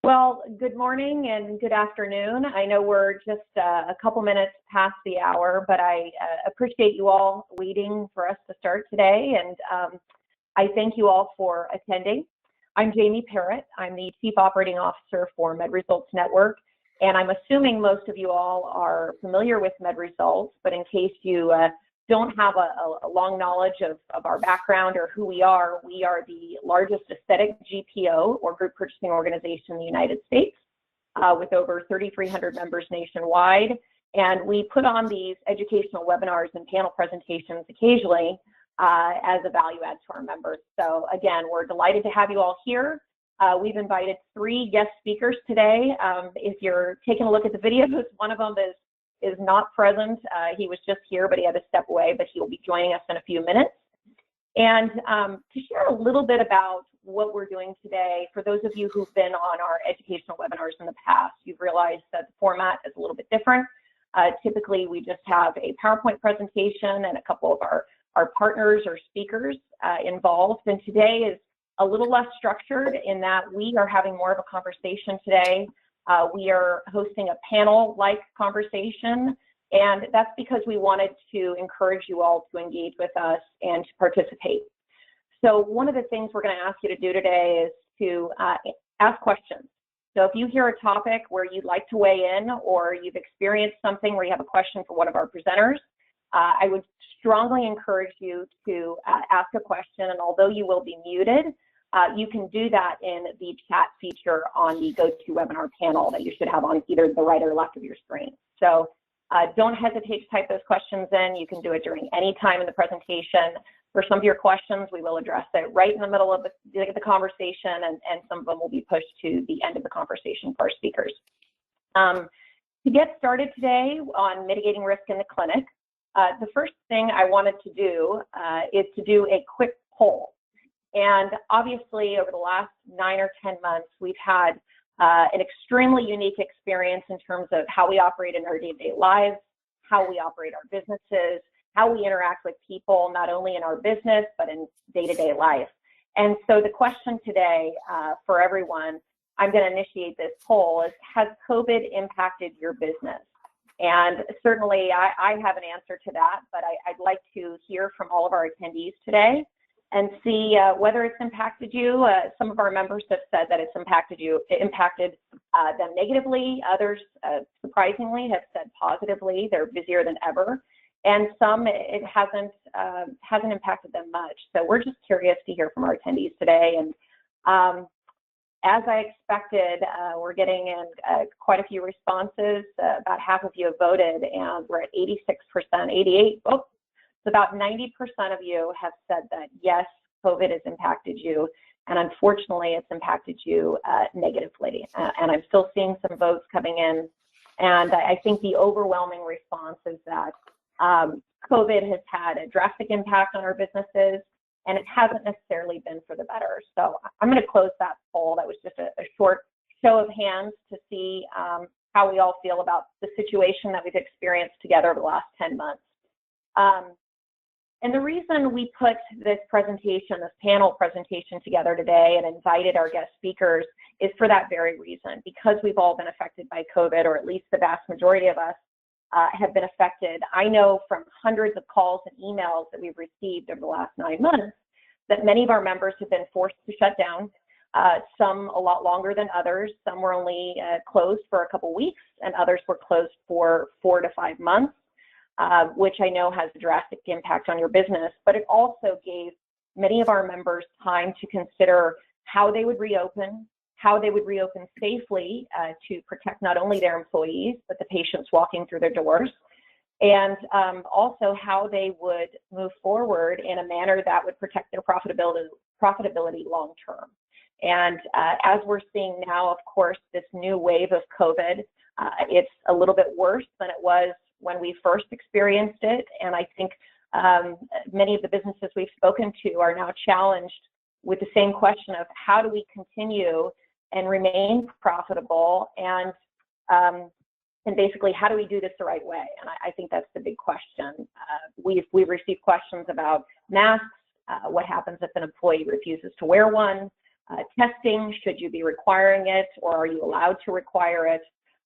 Well, good morning and good afternoon. I know we're just a couple minutes past the hour, but I appreciate you all waiting for us to start today, and I thank you all for attending. I'm Jamie Parrott. I'm the Chief Operating Officer for MedResults Network, and I'm assuming most of you all are familiar with MedResults, but in case you don't have a long knowledge of our background or who we are the largest aesthetic GPO or group purchasing organization in the United States with over 3,300 members nationwide. And we put on these educational webinars and panel presentations occasionally as a value add to our members. So again, we're delighted to have you all here. We've invited 3 guest speakers today. If you're taking a look at the videos, one of them is not present. He was just here, but he had to step away, but he will be joining us in a few minutes. And to share a little bit about what we're doing today, for those of you who've been on our educational webinars in the past, you've realized that the format is a little bit different. Typically, we just have a PowerPoint presentation and a couple of our partners or speakers involved. And today is a little less structured in that we are having more of a conversation today. We are hosting a panel-like conversation, and that's because we wanted to encourage you all to engage with us and to participate. So one of the things we're going to ask you to do today is to ask questions. So if you hear a topic where you'd like to weigh in, or you've experienced something where you have a question for one of our presenters, I would strongly encourage you to ask a question, and although you will be muted, you can do that in the chat feature on the GoToWebinar panel that you should have on either the right or left of your screen. So don't hesitate to type those questions in. You can do it during any time in the presentation. For some of your questions, we will address it right in the middle of the conversation, and some of them will be pushed to the end of the conversation for our speakers. To get started today on mitigating risk in the clinic, the first thing I wanted to do is to do a quick poll. And obviously, over the last 9 or 10 months, we've had an extremely unique experience in terms of how we operate in our day-to-day lives, how we operate our businesses, how we interact with people, not only in our business, but in day-to-day life. And so the question today for everyone, I'm going to initiate this poll, is has COVID impacted your business? And certainly, I have an answer to that, but I'd like to hear from all of our attendees today and see whether it's impacted you. Some of our members have said that it's impacted them negatively. Others, surprisingly, have said positively. They're busier than ever, and some it hasn't impacted them much. So we're just curious to hear from our attendees today. And as I expected, we're getting in quite a few responses. About half of you have voted, and we're at 86%, 88. Oh. So about 90% of you have said that, yes, COVID has impacted you, and unfortunately, it's impacted you negatively. And I'm still seeing some votes coming in, and I think the overwhelming response is that COVID has had a drastic impact on our businesses, and it hasn't necessarily been for the better. So I'm going to close that poll. That was just a short show of hands to see how we all feel about the situation that we've experienced together over the last 10 months. And the reason we put this presentation, this panel presentation together today and invited our guest speakers is for that very reason, because we've all been affected by COVID, or at least the vast majority of us have been affected. I know from hundreds of calls and emails that we've received over the last 9 months that many of our members have been forced to shut down, some a lot longer than others. Some were only closed for a couple weeks, and others were closed for 4 to 5 months. Which I know has a drastic impact on your business, but it also gave many of our members time to consider how they would reopen safely to protect not only their employees, but the patients walking through their doors, and also how they would move forward in a manner that would protect their profitability long term. And as we're seeing now, of course, this new wave of COVID, it's a little bit worse than it was when we first experienced it. And I think many of the businesses we've spoken to are now challenged with the same question of how do we continue and remain profitable, and basically how do we do this the right way? And I think that's the big question. We've received questions about masks, what happens if an employee refuses to wear one, testing, should you be requiring it, or are you allowed to require it?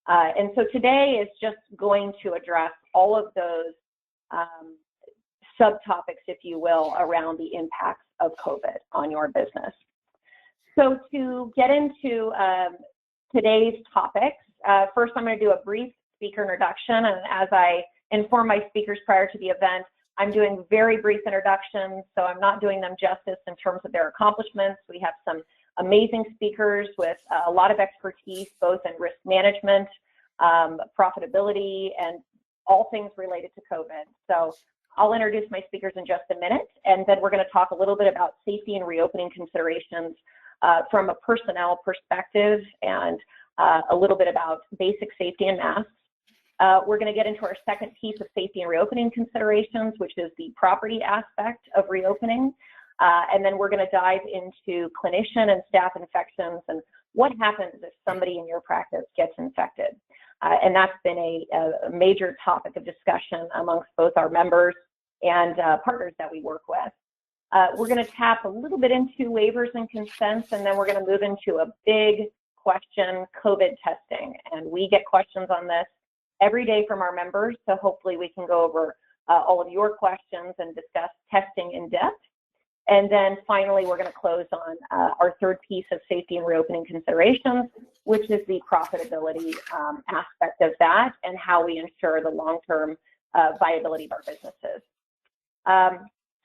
And so today is just going to address all of those subtopics, if you will, around the impacts of COVID on your business. So to get into today's topics, first I'm going to do a brief speaker introduction, and as I inform my speakers prior to the event, I'm doing very brief introductions, so I'm not doing them justice in terms of their accomplishments. We have some amazing speakers with a lot of expertise, both in risk management, profitability, and all things related to COVID. So I'll introduce my speakers in just a minute, and then we're going to talk a little bit about safety and reopening considerations from a personnel perspective, and a little bit about basic safety and masks. We're going to get into our second piece of safety and reopening considerations, which is the property aspect of reopening. And then we're going to dive into clinician and staff infections and what happens if somebody in your practice gets infected. And that's been a major topic of discussion amongst both our members and partners that we work with. We're going to tap a little bit into waivers and consents, and then we're going to move into a big question, COVID testing. And we get questions on this every day from our members, so hopefully we can go over all of your questions and discuss testing in depth. And then finally, we're going to close on our third piece of safety and reopening considerations, which is the profitability aspect of that and how we ensure the long-term viability of our businesses.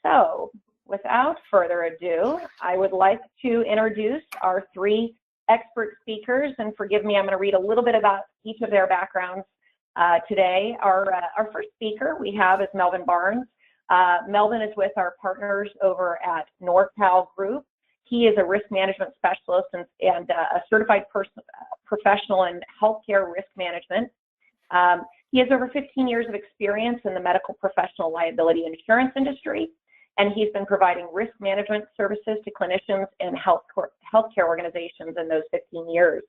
So without further ado, I would like to introduce our three expert speakers, and forgive me, I'm going to read a little bit about each of their backgrounds today. Our first speaker we have is Melvin Barnes. Melvin is with our partners over at NorCal Group. He is a risk management specialist and a certified professional in healthcare risk management. He has over 15 years of experience in the medical professional liability insurance industry, and he's been providing risk management services to clinicians and healthcare organizations in those 15 years.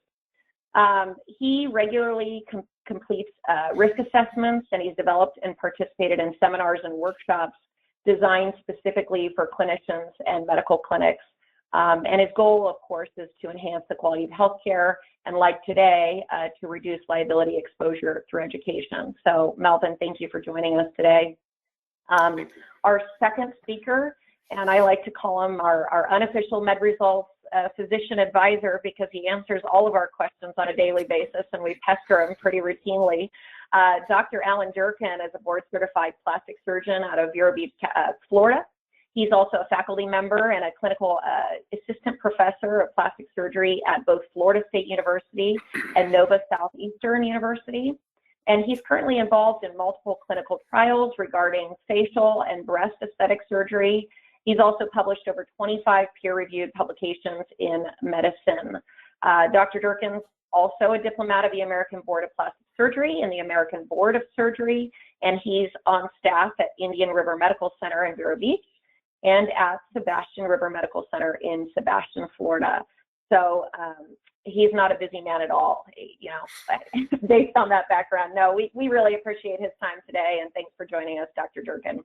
He regularly completes risk assessments, and he's developed and participated in seminars and workshops designed specifically for clinicians and medical clinics. And his goal, of course, is to enhance the quality of healthcare, and like today, to reduce liability exposure through education. So Melvin, thank you for joining us today. Our second speaker, and I like to call him our unofficial MedResults physician advisor, because he answers all of our questions on a daily basis and we pester him pretty routinely. Dr. Alan Durkin is a board certified plastic surgeon out of Vero Beach, Florida. He's also a faculty member and a clinical assistant professor of plastic surgery at both Florida State University and Nova Southeastern University. And he's currently involved in multiple clinical trials regarding facial and breast aesthetic surgery. He's also published over 25 peer-reviewed publications in medicine. Dr. Durkin's also a diplomat of the American Board of Plastic Surgery and the American Board of Surgery, and he's on staff at Indian River Medical Center in Vero Beach and at Sebastian River Medical Center in Sebastian, Florida. So he's not a busy man at all, you know, based on that background. No, we really appreciate his time today, and thanks for joining us, Dr. Durkin.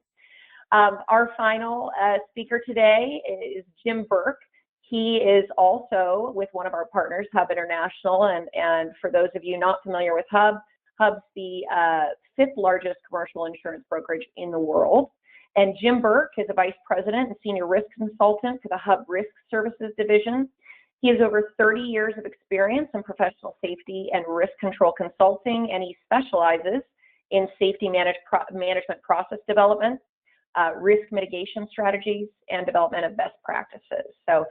Our final speaker today is Jim Burke. He is also with one of our partners, Hub International, and for those of you not familiar with Hub, Hub's the fifth largest commercial insurance brokerage in the world. And Jim Burke is a vice president and senior risk consultant for the Hub Risk Services Division. He has over 30 years of experience in professional safety and risk control consulting, and he specializes in safety management process development, risk mitigation strategies, and development of best practices. So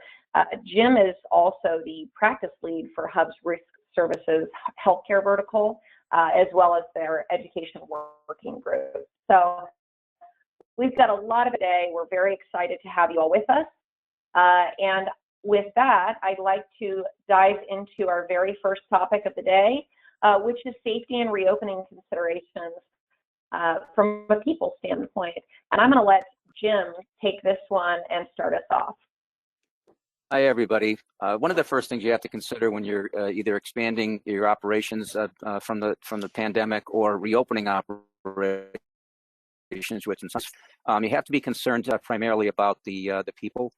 Jim is also the practice lead for Hub's Risk Services healthcare vertical, as well as their education working group. So we've got a lot of today. We're very excited to have you all with us. And with that, I'd like to dive into our very first topic of the day, which is safety and reopening considerations from a people standpoint. And I'm going to let Jim take this one and start us off. Hi, everybody. One of the first things you have to consider when you're either expanding your operations from the pandemic or reopening operations, which you have to be concerned primarily about the people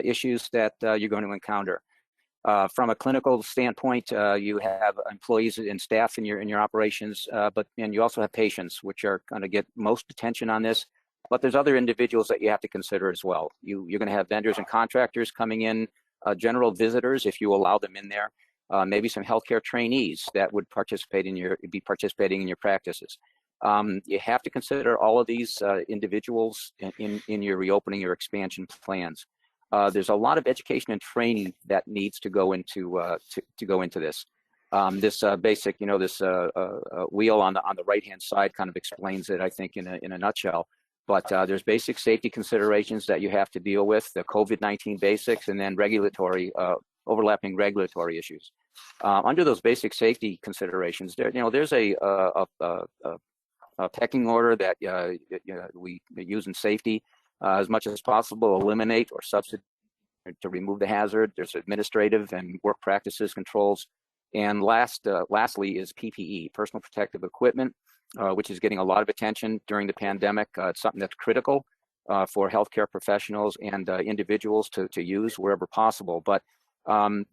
issues that you're going to encounter. From a clinical standpoint, you have employees and staff in your operations, and you also have patients, which are going to get most attention on this. But there's other individuals that you have to consider as well. You're going to have vendors and contractors coming in, general visitors if you allow them in there, maybe some healthcare trainees that would be participating in your practices. You have to consider all of these individuals in your reopening or expansion plans. There's a lot of education and training that needs to go into this. This basic, this wheel on the right-hand side kind of explains it, I think, in a nutshell. But there's basic safety considerations that you have to deal with, the COVID-19 basics, and then overlapping regulatory issues. Under those basic safety considerations, there's a pecking order that we use in safety. As much as possible, eliminate or substitute to remove the hazard. There's administrative and work practices controls. And lastly is PPE, personal protective equipment, which is getting a lot of attention during the pandemic. It's something that's critical for healthcare professionals and individuals to use wherever possible. But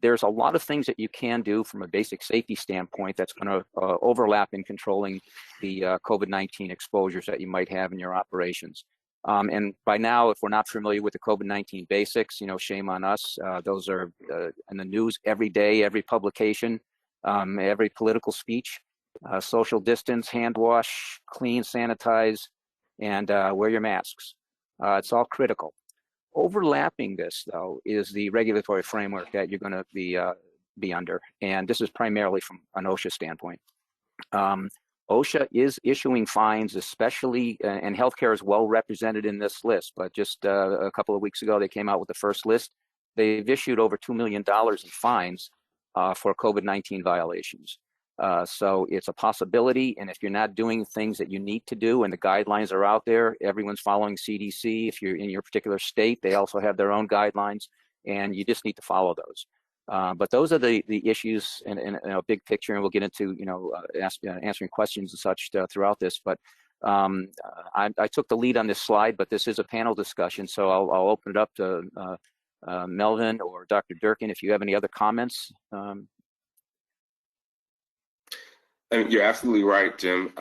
there's a lot of things that you can do from a basic safety standpoint that's going to overlap in controlling the COVID-19 exposures that you might have in your operations. And by now, if we're not familiar with the COVID-19 basics, shame on us. Those are in the news every day, every publication, every political speech. Social distance, hand wash, clean, sanitize, and wear your masks. It's all critical. Overlapping this, though, is the regulatory framework that you're going to be under. And this is primarily from an OSHA standpoint. OSHA is issuing fines, especially, and healthcare is well represented in this list, but just a couple of weeks ago, they came out with the first list. They've issued over $2 million in fines for COVID-19 violations. So it's a possibility, and if you're not doing things that you need to do and the guidelines are out there, everyone's following CDC. If you're in your particular state, they also have their own guidelines, and you just need to follow those. But those are the issues in a big picture, and we'll get into answering questions and such throughout this. But I took the lead on this slide, but this is a panel discussion, so I'll open it up to Melvin or Dr. Durkin if you have any other comments. You're absolutely right, Jim.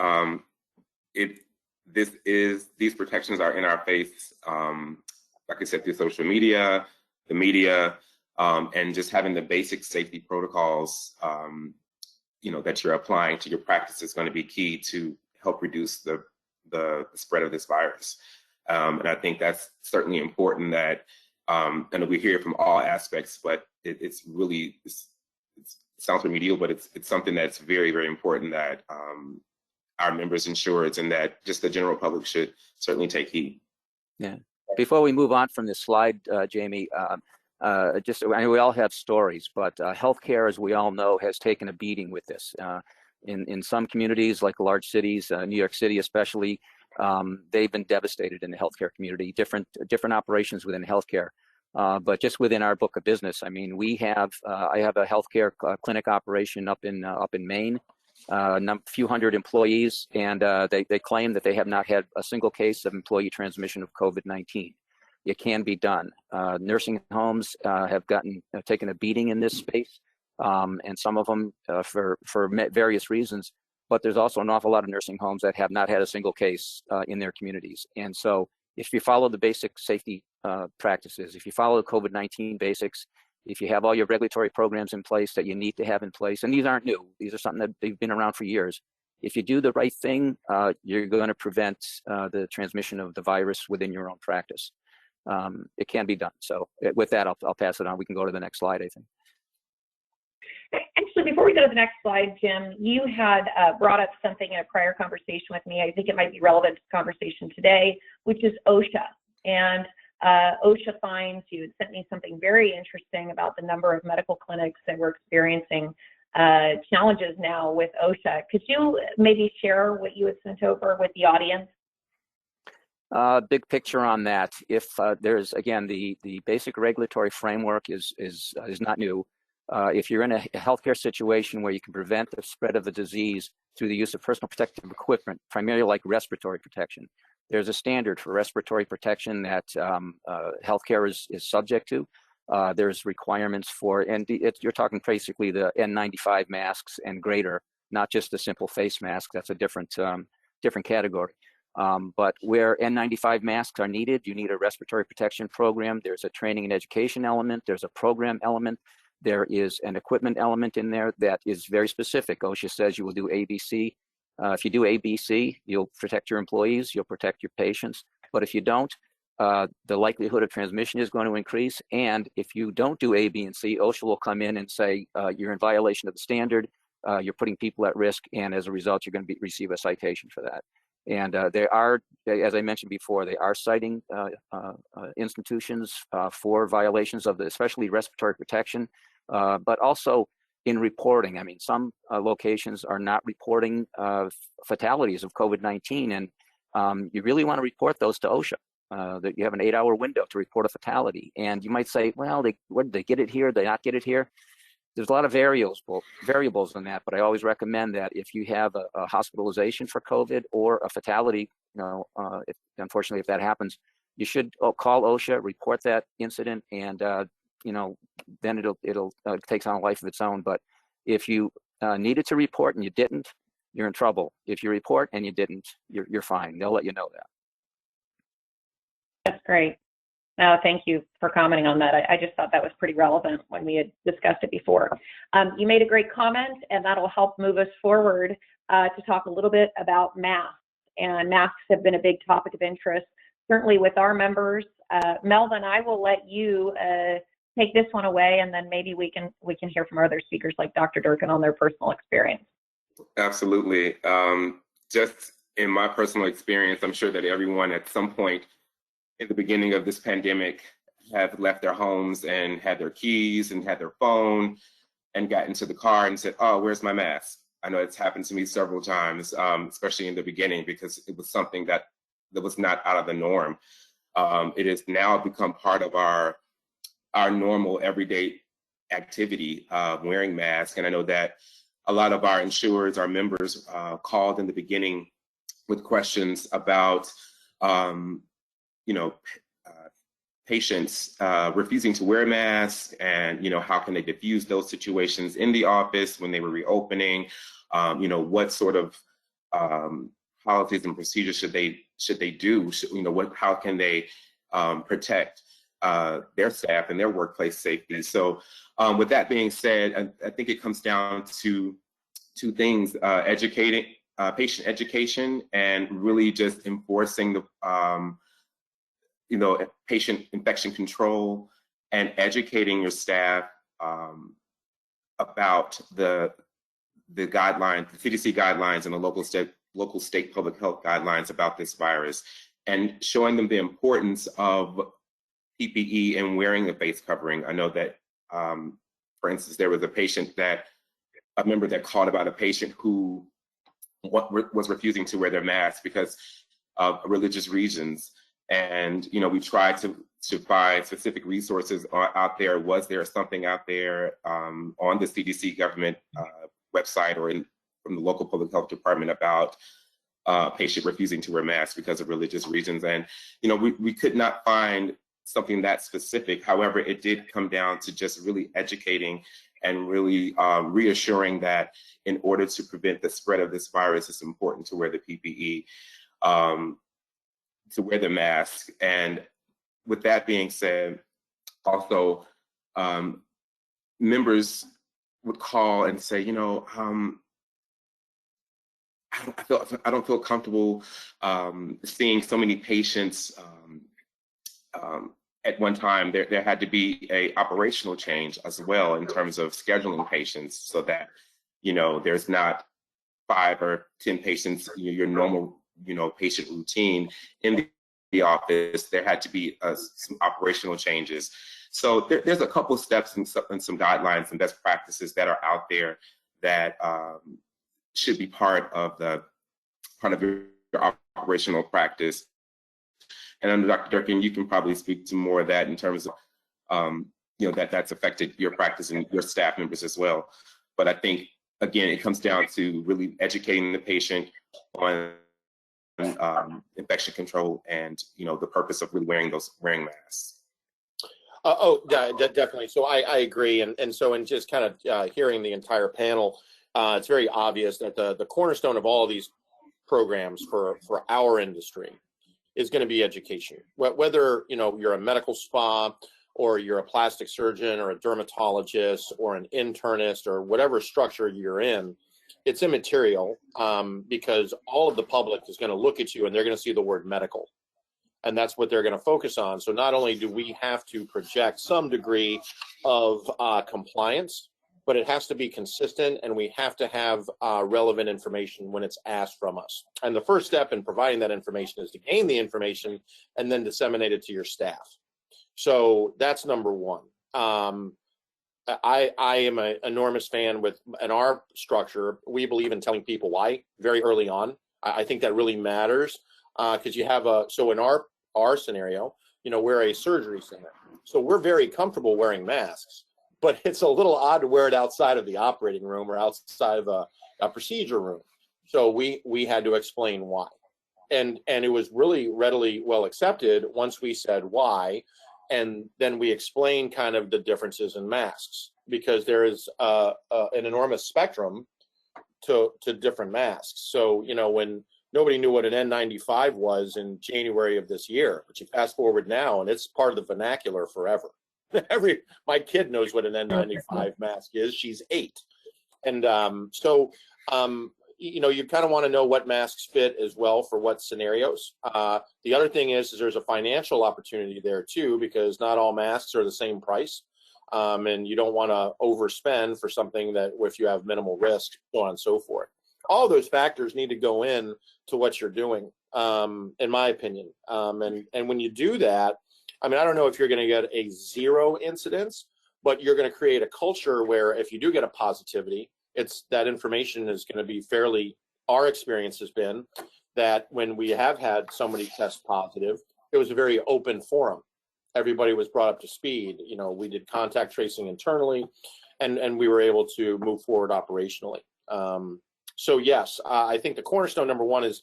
These protections are in our face, like I said, through social media, the media. And just having the basic safety protocols, that you're applying to your practice is going to be key to help reduce the spread of this virus. And I think that's certainly important that, and we hear it from all aspects, but it sounds remedial, but it's something that's very, very important that our members, insureds, and that just the general public should certainly take heed. Yeah. Before we move on from this slide, Jamie, we all have stories, but healthcare, as we all know, has taken a beating with this. In some communities, like large cities, New York City especially, they've been devastated in the healthcare community. Different operations within healthcare, but just within our book of business, I mean, I have a healthcare clinic operation up in Maine, a few hundred employees, and they claim that they have not had a single case of employee transmission of COVID-19. It can be done. Nursing homes have taken a beating in this space, and some of them for various reasons. But there's also an awful lot of nursing homes that have not had a single case in their communities. And so, if you follow the basic safety practices, if you follow the COVID-19 basics, if you have all your regulatory programs in place that you need to have in place, and these aren't new; these are something that they've been around for years. If you do the right thing, you're going to prevent the transmission of the virus within your own practice. It can be done. So with that, I'll pass it on. We can go to the next slide, I think. Actually, before we go to the next slide, Jim, you had brought up something in a prior conversation with me. I think it might be relevant to the conversation today, which is OSHA. And OSHA fines, you had sent me something very interesting about the number of medical clinics that were experiencing challenges now with OSHA. Could you maybe share what you had sent over with the audience? Big picture on that. If there's, again, the basic regulatory framework is not new. If you're in a healthcare situation where you can prevent the spread of the disease through the use of personal protective equipment, primarily like respiratory protection, there's a standard for respiratory protection that healthcare is subject to. There's requirements for, and you're talking basically the N95 masks and greater, not just the simple face mask. That's a different category. But where N95 masks are needed, you need a respiratory protection program. There's a training and education element. There's a program element. There is an equipment element in there that is very specific. OSHA says you will do ABC. If you do ABC, you'll protect your employees, you'll protect your patients. But if you don't, the likelihood of transmission is going to increase. And if you don't do A, B, and C, OSHA will come in and say, you're in violation of the standard, you're putting people at risk, and as a result, you're going to receive a citation for that. And there are, as I mentioned before, they are citing institutions for violations of especially respiratory protection, but also in reporting. I mean, some locations are not reporting fatalities of COVID-19, and you really want to report those to OSHA. That you have an 8-hour window to report a fatality. And you might say, well, where did they get it here? Did they not get it here? There's a lot of variables in that, but I always recommend that if you have a hospitalization for COVID or a fatality, unfortunately, if that happens, you should call OSHA, report that incident, and then it'll take on a life of its own. But if you needed to report and you didn't, you're in trouble. If you report and you didn't, you're fine. They'll let you know that. That's great. No, thank you for commenting on that. I just thought that was pretty relevant when we had discussed it before. You made a great comment, and that'll help move us forward to talk a little bit about masks. And masks have been a big topic of interest, certainly with our members. Melvin, I will let you take this one away, and then maybe we can hear from other speakers like Dr. Durkin on their personal experience. Absolutely. Just in my personal experience, I'm sure that everyone at some point in the beginning of this pandemic have left their homes and had their keys and had their phone and got into the car and said, oh, where's my mask? I know it's happened to me several times, especially in the beginning, because it was something that was not out of the norm. It has now become part of our normal everyday activity, wearing masks. And I know that a lot of our insurers, our members, called in the beginning with questions about patients refusing to wear masks, and how can they diffuse those situations in the office when they were reopening? What sort of policies and procedures should they do? How can they protect their staff and their workplace safety? So, with that being said, I think it comes down to two things: educating, patient education, and really just enforcing the patient infection control, and educating your staff about the guidelines, the CDC guidelines, and the local state public health guidelines about this virus, and showing them the importance of PPE and wearing the face covering. I know that, for instance, there was a member that called about a patient who was refusing to wear their mask because of religious reasons. And, we tried to find specific resources out there. Was there something out there on the CDC government website or from the local public health department about patient refusing to wear masks because of religious reasons? And, we could not find something that specific. However, it did come down to just really educating and really reassuring that in order to prevent the spread of this virus, it's important to wear the PPE. To wear the mask. And with that being said, also members would call and say, I don't feel comfortable seeing so many patients. At one time, there had to be a operational change as well in terms of scheduling patients, so that there's not 5 or 10 patients, your normal patient routine in the office. There had to be some operational changes. So there's a couple of steps and some guidelines and best practices that are out there that should be part of your operational practice. And under Dr. Durkin, you can probably speak to more of that in terms of that's affected your practice and your staff members as well. But I think, again, it comes down to really educating the patient on infection control and the purpose of really wearing masks. Definitely. So I agree. And so in just kind of hearing the entire panel, it's very obvious that the cornerstone of all of these programs for our industry is going to be education. Whether you're a medical spa, or you're a plastic surgeon, or a dermatologist, or an internist, or whatever structure you're in, it's immaterial, because all of the public is going to look at you and they're going to see the word medical. And that's what they're going to focus on. So not only do we have to project some degree of compliance, but it has to be consistent, and we have to have relevant information when it's asked from us. And the first step in providing that information is to gain the information and then disseminate it to your staff. So that's number one. I am an enormous fan in our structure. We believe in telling people why very early on. I think that really matters, because you have so in our scenario, we're a surgery center. So we're very comfortable wearing masks, but it's a little odd to wear it outside of the operating room or outside of a procedure room. So we had to explain why. And it was really readily well accepted once we said why. And then we explained kind of the differences in masks, because there is an enormous spectrum to different masks. So, when nobody knew what an N95 was in January of this year, but you fast forward now and it's part of the vernacular forever. My kid knows what an N95 mask is. She's 8. And you kind of want to know what masks fit as well for what scenarios. The other thing is there's a financial opportunity there too, because not all masks are the same price. And you don't want to overspend for something that if you have minimal risk, so on and so forth. All those factors need to go in to what you're doing, in my opinion. And when you do that, I don't know if you're going to get a 0 incidence, but you're going to create a culture where if you do get a positivity, that information is going to be our experience has been that when we have had somebody test positive, it was a very open forum. Everybody was brought up to speed. We did contact tracing internally, and we were able to move forward operationally. So yes, I think the cornerstone number one is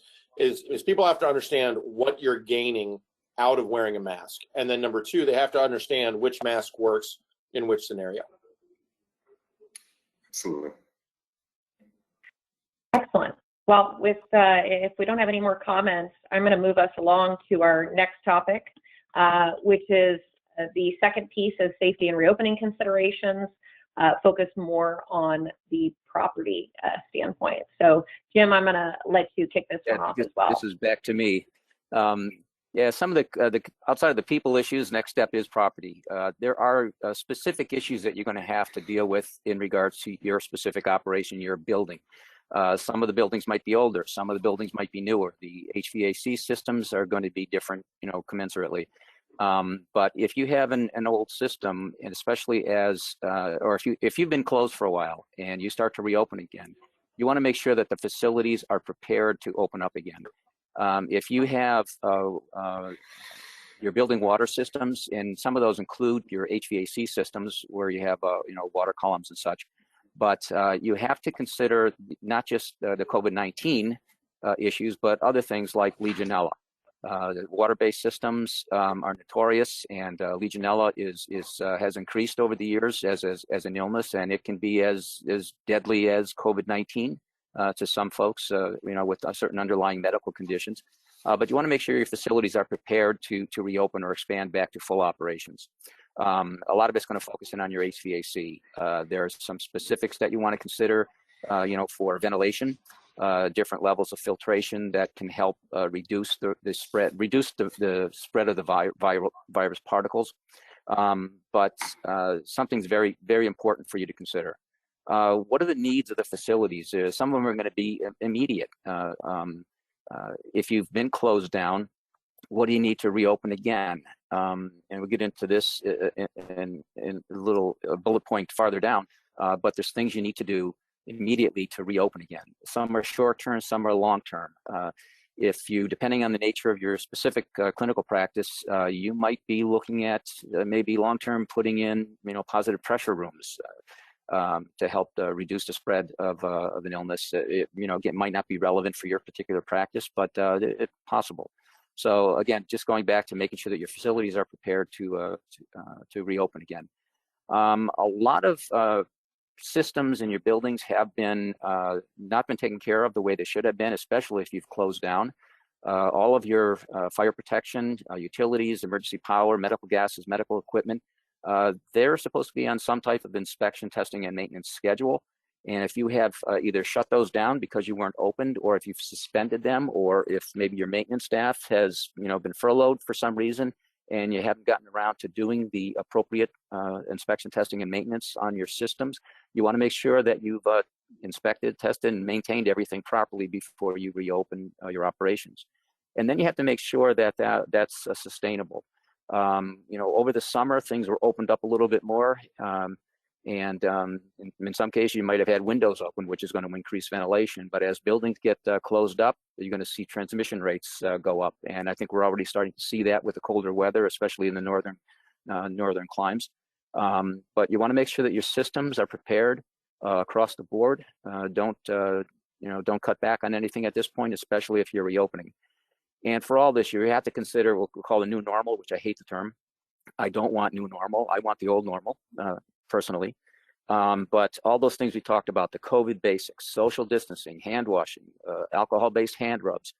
people have to understand what you're gaining out of wearing a mask. And then number two, they have to understand which mask works in which scenario. Absolutely. Excellent. Well, if we don't have any more comments, I'm going to move us along to our next topic, which is the second piece of safety and reopening considerations, focus more on the property standpoint. So, Jim, I'm going to let you kick this one off as well. This is back to me. Some of the outside of the people issues, next step is property. There are specific issues that you're going to have to deal with in regards to your specific operation, your building. Some of the buildings might be older, some of the buildings might be newer. The HVAC systems are going to be different, commensurately. But if you have an old system, and especially or if you've been closed for a while and you start to reopen again, you want to make sure that the facilities are prepared to open up again. If you have your building water systems, and some of those include your HVAC systems where you have water columns and such, but you have to consider not just the COVID-19 issues, but other things like Legionella. The water-based systems are notorious, and Legionella has increased over the years as an illness, and it can be as deadly as COVID-19 to some folks, with certain underlying medical conditions. But you want to make sure your facilities are prepared to reopen or expand back to full operations. A lot of it's going to focus in on your HVAC. There's some specifics that you want to consider, for ventilation, different levels of filtration that can help reduce the spread of the virus particles. But something's very, very important for you to consider. What are the needs of the facilities? Some of them are going to be immediate. If you've been closed down, what do you need to reopen again? And we'll get into this in a little bullet point farther down, but there's things you need to do immediately to reopen again. Some are short-term, some are long-term. Depending on the nature of your specific clinical practice, you might be looking at maybe long-term putting in, positive pressure rooms to help reduce the spread of an illness. It might not be relevant for your particular practice, but it's possible. So again, just going back to making sure that your facilities are prepared to reopen again. A lot of systems in your buildings have been not been taken care of the way they should have been, especially if you've closed down. All of your fire protection, utilities, emergency power, medical gases, medical equipment, they're supposed to be on some type of inspection, testing, and maintenance schedule. And if you have either shut those down because you weren't opened, or if you've suspended them, or if maybe your maintenance staff has been furloughed for some reason, and you haven't gotten around to doing the appropriate inspection, testing, and maintenance on your systems, you want to make sure that you've inspected, tested, and maintained everything properly before you reopen your operations. And then you have to make sure that that's sustainable. Over the summer, things were opened up a little bit more. And in some cases, you might have had windows open, which is going to increase ventilation. But as buildings get closed up, you're going to see transmission rates go up. And I think we're already starting to see that with the colder weather, especially in the northern climes. But you want to make sure that your systems are prepared across the board. Don't cut back on anything at this point, especially if you're reopening. And for all this, you have to consider what we call the new normal, which I hate the term. I don't want new normal. I want the old normal. Personally, but all those things we talked about, the COVID basics, social distancing, hand washing, alcohol-based hand rubs,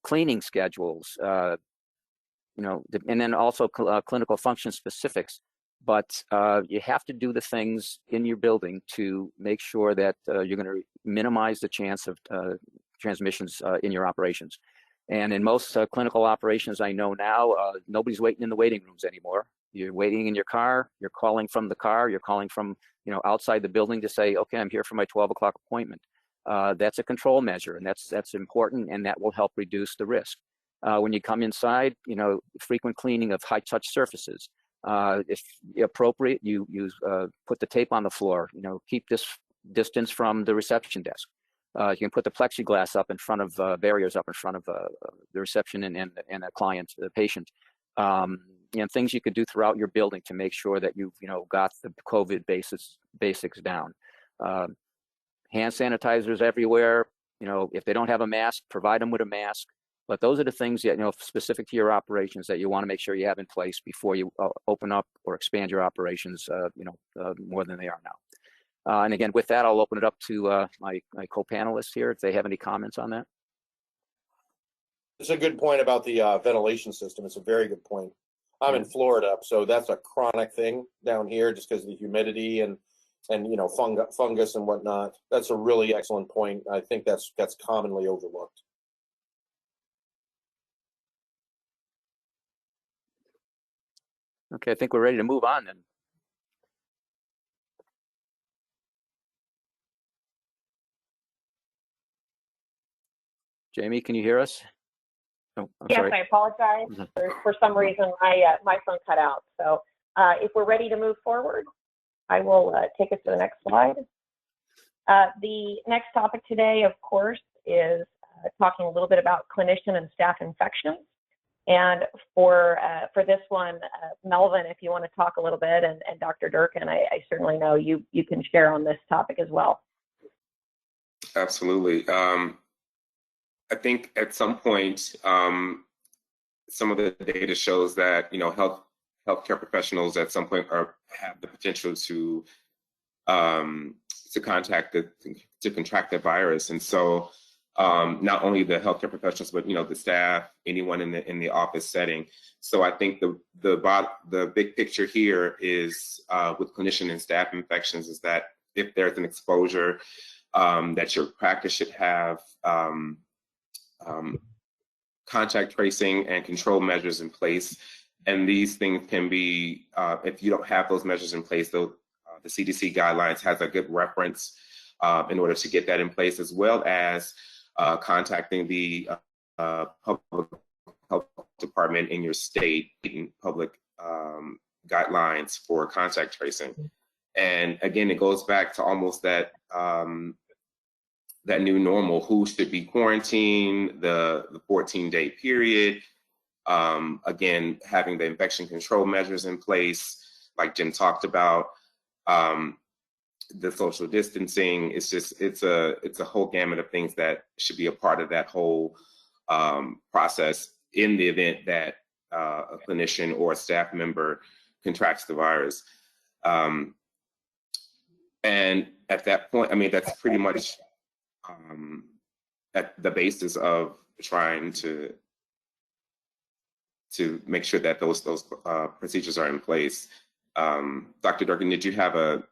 cleaning schedules, and then also clinical function specifics. But you have to do the things in your building to make sure that you're going to minimize the chance of transmissions in your operations. And in most clinical operations I know now, nobody's waiting in the waiting rooms anymore. You're waiting in your car, you're calling from the car, you're calling from outside the building to say, okay, I'm here for my 12 o'clock appointment. That's a control measure, and that's important, and that will help reduce the risk. When you come inside, frequent cleaning of high-touch surfaces. If appropriate, you put the tape on the floor, keep this distance from the reception desk. You can put the plexiglass up in front of barriers up in front of the reception and the client, the patient. Things you could do throughout your building to make sure that you've got the COVID basics down. Hand sanitizers everywhere. If they don't have a mask, provide them with a mask. But those are the things that specific to your operations that you want to make sure you have in place before you open up or expand your operations more than they are now. And again, with that, I'll open it up to my co-panelists here if they have any comments on that. It's a good point about the ventilation system. It's a very good point. I'm in Florida, so that's a chronic thing down here just because of the humidity and fungus and whatnot. That's a really excellent point. I think that's commonly overlooked. Okay, I think we're ready to move on then. Jamie, can you hear us? Oh, I'm yes, sorry. I apologize. For some reason, my phone cut out. So if we're ready to move forward, I will take us to the next slide. The next topic today, of course, is talking a little bit about clinician and staff infections. And for this one, Melvin, if you want to talk a little bit, and Dr. Durkin, I certainly know you can share on this topic as well. Absolutely. I think at some point, some of the data shows that healthcare professionals at some point have the potential to contract the virus, and so not only the healthcare professionals, but the staff, anyone in the office setting. So I think the big picture here is with clinician and staff infections is that if there's an exposure, that your practice should have contact tracing and control measures in place. And these things can be, if you don't have those measures in place, the CDC guidelines has a good reference in order to get that in place, as well as contacting the public health department in your state, public guidelines for contact tracing. And again, it goes back to almost that that new normal, who should be quarantined, the 14-day period. Again, having the infection control measures in place, like Jim talked about, the social distancing. It's a whole gamut of things that should be a part of that whole process in the event that a clinician or a staff member contracts the virus. And at that point, I mean, that's pretty much at the basis of trying to make sure that those procedures are in place. Dr. Durkin, did you have there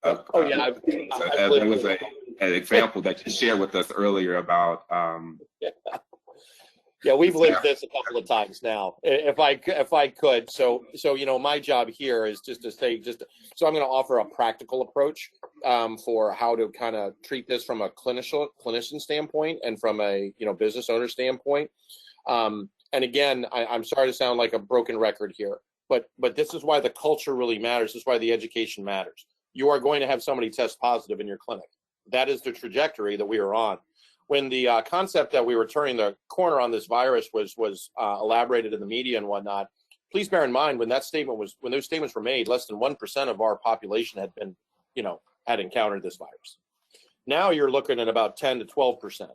was an example that you shared with us earlier about yeah, we've lived this a couple of times now. If I could, so my job here is just to say, so I'm going to offer a practical approach for how to kind of treat this from a clinician standpoint and from a business owner standpoint. And again, I'm sorry to sound like a broken record here, but this is why the culture really matters. This is why the education matters. You are going to have somebody test positive in your clinic. That is the trajectory that we are on. When the concept that we were turning the corner on this virus was elaborated in the media and whatnot, please bear in mind when those statements were made, less than 1% of our population had been, had encountered this virus. Now you're looking at about 10 to 12%,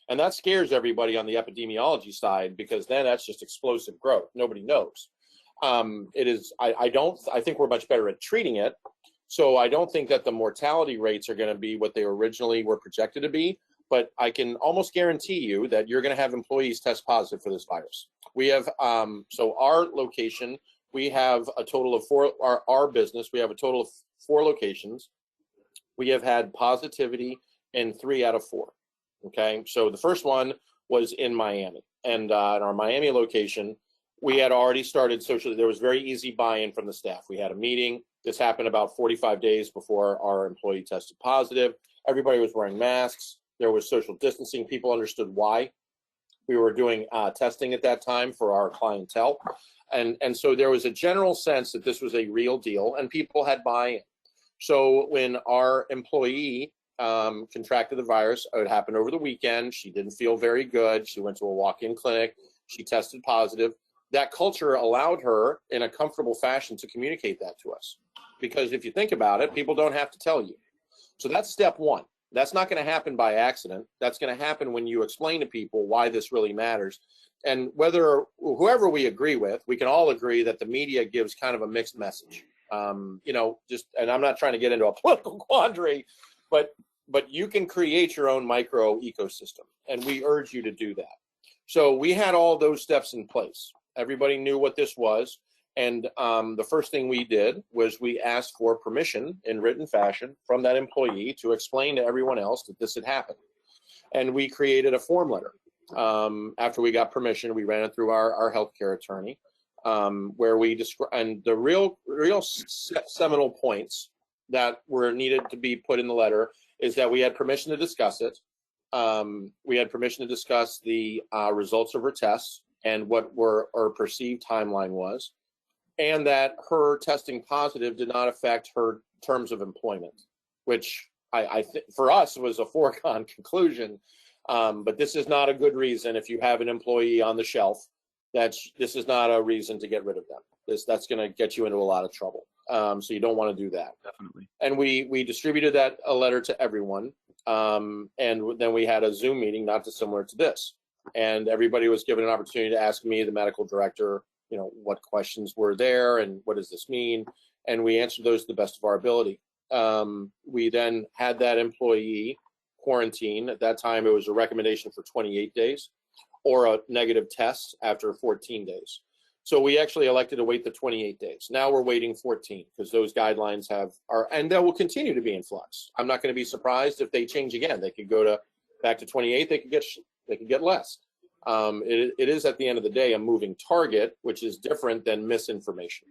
and that scares everybody on the epidemiology side because then that's just explosive growth. Nobody knows. I think we're much better at treating it, so I don't think that the mortality rates are going to be what they originally were projected to be. But I can almost guarantee you that you're going to have employees test positive for this virus. We have, so our location, we have a total of 4, our business, we have a total of 4 locations. We have had positivity in 3 out of 4. Okay, so the first one was in Miami. And in our Miami location, we had already started socially. There was very easy buy-in from the staff. We had a meeting. This happened about 45 days before our employee tested positive. Everybody was wearing masks. There was social distancing. People understood why. We were doing testing at that time for our clientele. And so there was a general sense that this was a real deal and people had buy-in. So when our employee contracted the virus, it happened over the weekend. She didn't feel very good. She went to a walk-in clinic. She tested positive. That culture allowed her in a comfortable fashion to communicate that to us. Because if you think about it, people don't have to tell you. So that's step one. That's not going to happen by accident. That's going to happen when you explain to people why this really matters. And whoever we agree with, we can all agree that the media gives kind of a mixed message. And I'm not trying to get into a political quandary, but you can create your own micro ecosystem, and we urge you to do that. So we had all those steps in place. Everybody knew what this was. And the first thing we did was we asked for permission in written fashion from that employee to explain to everyone else that this had happened. And we created a form letter. After we got permission, we ran it through our healthcare attorney, where we describe, and the real seminal points that were needed to be put in the letter is that we had permission to discuss it. We had permission to discuss the results of her tests and what our perceived timeline was, and that her testing positive did not affect her terms of employment, which I think for us was a foregone conclusion. But this is not a good reason if you have an employee on the shelf. This is not a reason to get rid of them. That's going to get you into a lot of trouble. So you don't want to do that. Definitely. And we distributed a letter to everyone. And then we had a Zoom meeting, not dissimilar to this. And everybody was given an opportunity to ask me, the medical director, what questions were there and what does this mean? And we answered those to the best of our ability. We then had that employee quarantine. At that time, it was a recommendation for 28 days or a negative test after 14 days. So we actually elected to wait the 28 days. Now we're waiting 14 because those guidelines and they will continue to be in flux. I'm not going to be surprised if they change again. They could go back to 28. They could get less. It is at the end of the day a moving target, which is different than misinformation.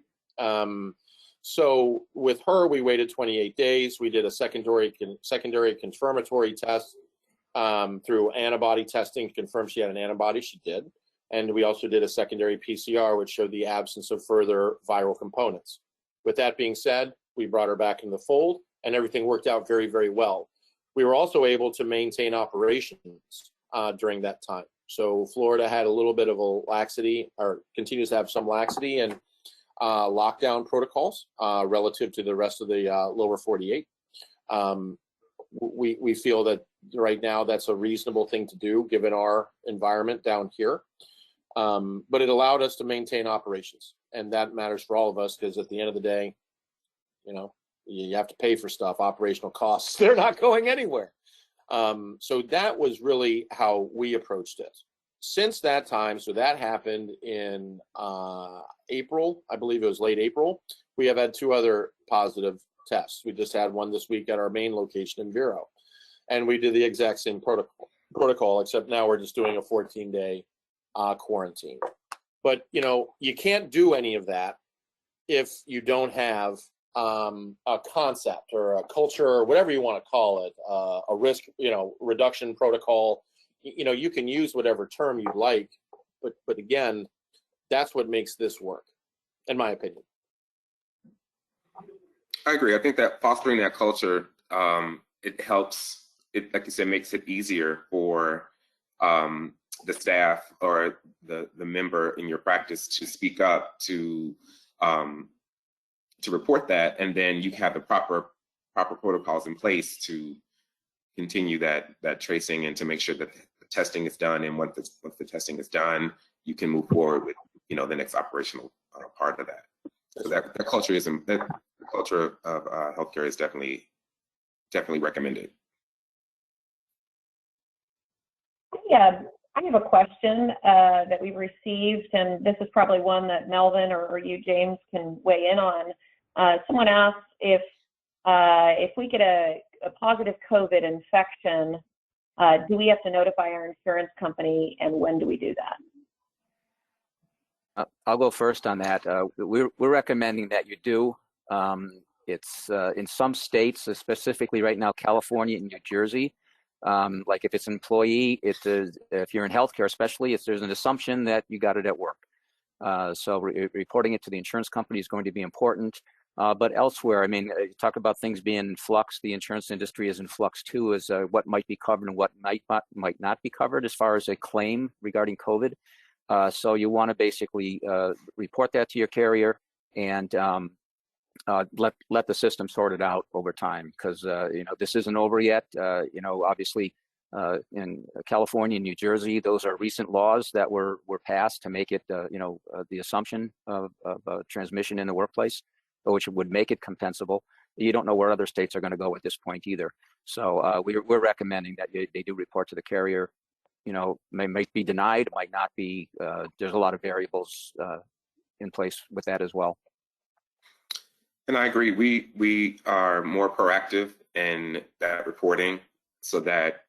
So with her, we waited 28 days. We did a secondary confirmatory test through antibody testing to confirm she had an antibody. She did. And we also did a secondary PCR, which showed the absence of further viral components. With that being said, we brought her back in the fold, and everything worked out very, very well. We were also able to maintain operations during that time. So Florida had a little bit of a laxity, or continues to have some laxity in lockdown protocols relative to the rest of the lower 48. We feel that right now that's a reasonable thing to do given our environment down here. But it allowed us to maintain operations, and that matters for all of us because at the end of the day, you have to pay for stuff, operational costs. They're not going anywhere. So that was really how we approached it. Since that time, so that happened in April, I believe it was late April, we have had 2 other positive tests. We just had one this week at our main location in Vero. And we did the exact same protocol, except now we're just doing a 14-day quarantine. But, you can't do any of that if you don't have a concept or a culture or whatever you want to call it, a risk, reduction protocol. You can use whatever term you like, but again, that's what makes this work, in my opinion. I agree. I think that fostering that culture, it helps. It, like you said, makes it easier for the staff or the member in your practice to speak up, to report that, and then you have the proper protocols in place to continue that tracing and to make sure that the testing is done. And once the testing is done, you can move forward with the next operational part of that. So that culture the culture of healthcare is definitely recommended. Yeah, I have a question that we've received, and this is probably one that Melvin or you, James, can weigh in on. Someone asked if we get a positive COVID infection, do we have to notify our insurance company, and when do we do that? I'll go first on that. We're recommending that you do. It's in some states, specifically right now, California and New Jersey. Like if it's an employee, if you're in healthcare, especially, there's an assumption that you got it at work. So reporting it to the insurance company is going to be important. But elsewhere, you talk about things being in flux. The insurance industry is in flux too, as what might be covered and what might not be covered as far as a claim regarding COVID. So you want to basically report that to your carrier and let the system sort it out over time, because this isn't over yet. Obviously in California and New Jersey, those are recent laws that were passed to make it the assumption of transmission in the workplace, which would make it compensable. You don't know where other states are going to go at this point either. So we're recommending that they do report to the carrier. Might be denied, might not be. There's a lot of variables in place with that as well. And I agree. We are more proactive in that reporting, so that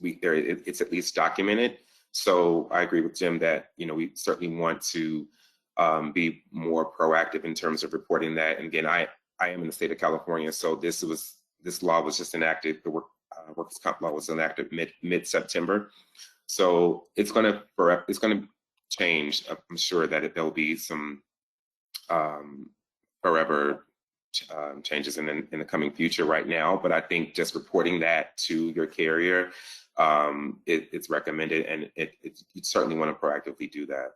it's at least documented. So I agree with Jim that we certainly want to be more proactive in terms of reporting that. And again, I am in the state of California, so this law was just enacted. The workers' comp law was enacted mid-September, so it's going to change. I'm sure that there'll be some forever changes in the coming future right now. But I think just reporting that to your carrier, it's recommended, and you certainly want to proactively do that.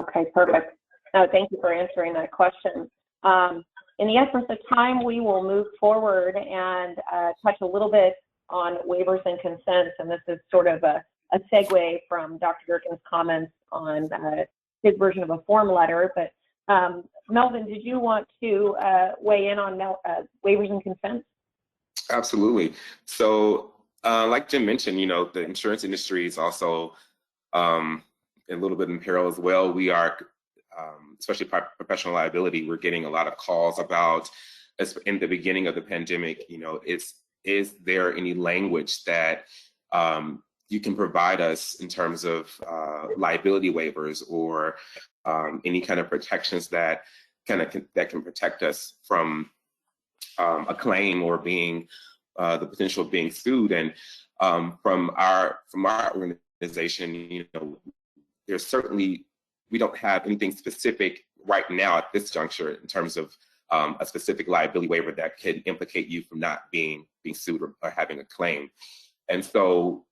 Okay, perfect. No, thank you for answering that question. In the essence of time, we will move forward and touch a little bit on waivers and consents, and this is sort of a segue from Dr. Durkin's comments on his version of a form letter. But Melvin, did you want to weigh in on waivers and consents? Absolutely. So like Jim mentioned, the insurance industry is also a little bit in peril as well. We are, especially professional liability, we're getting a lot of calls about, in the beginning of the pandemic, is there any language that you can provide us in terms of liability waivers or any kind of protections that can protect us from a claim or being the potential of being sued. And from our organization, there's certainly, we don't have anything specific right now at this juncture in terms of a specific liability waiver that could implicate you from not being sued or having a claim. And so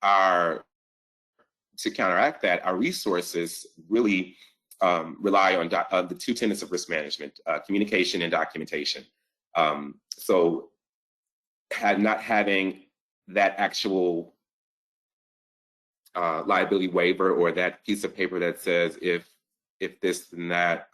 to counteract that, our resources really rely on the 2 tenets of risk management, communication and documentation. So not having that actual liability waiver or that piece of paper that says if this and that,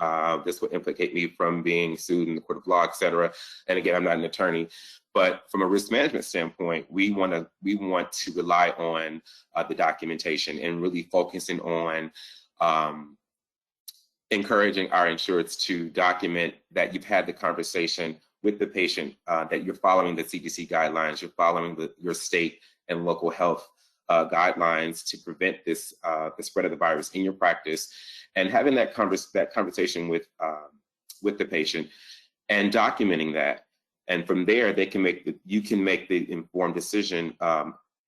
this will implicate me from being sued in the court of law, et cetera. And again, I'm not an attorney, but from a risk management standpoint, we want to rely on the documentation and really focusing on encouraging our insureds to document that you've had the conversation with the patient, that you're following the CDC guidelines, you're following your state and local health guidelines to prevent this the spread of the virus in your practice, and having that conversation with the patient and documenting that, and from there they can make you can make the informed decision.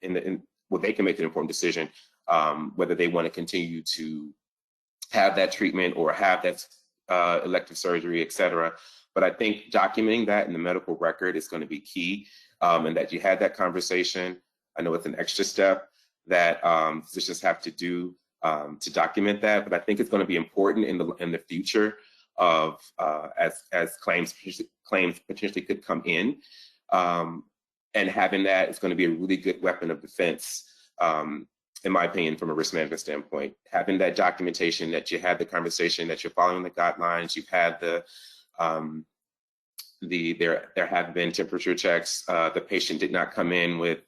They can make an informed decision whether they want to continue to have that treatment or have that elective surgery, et cetera. But I think documenting that in the medical record is going to be key, and that you had that conversation. I know it's an extra step that physicians have to do to document that, but I think it's going to be important in the future of as claims potentially could come in, and having that is going to be a really good weapon of defense, in my opinion, from a risk management standpoint. Having that documentation that you had the conversation, that you're following the guidelines, you've had there have been temperature checks, the patient did not come in with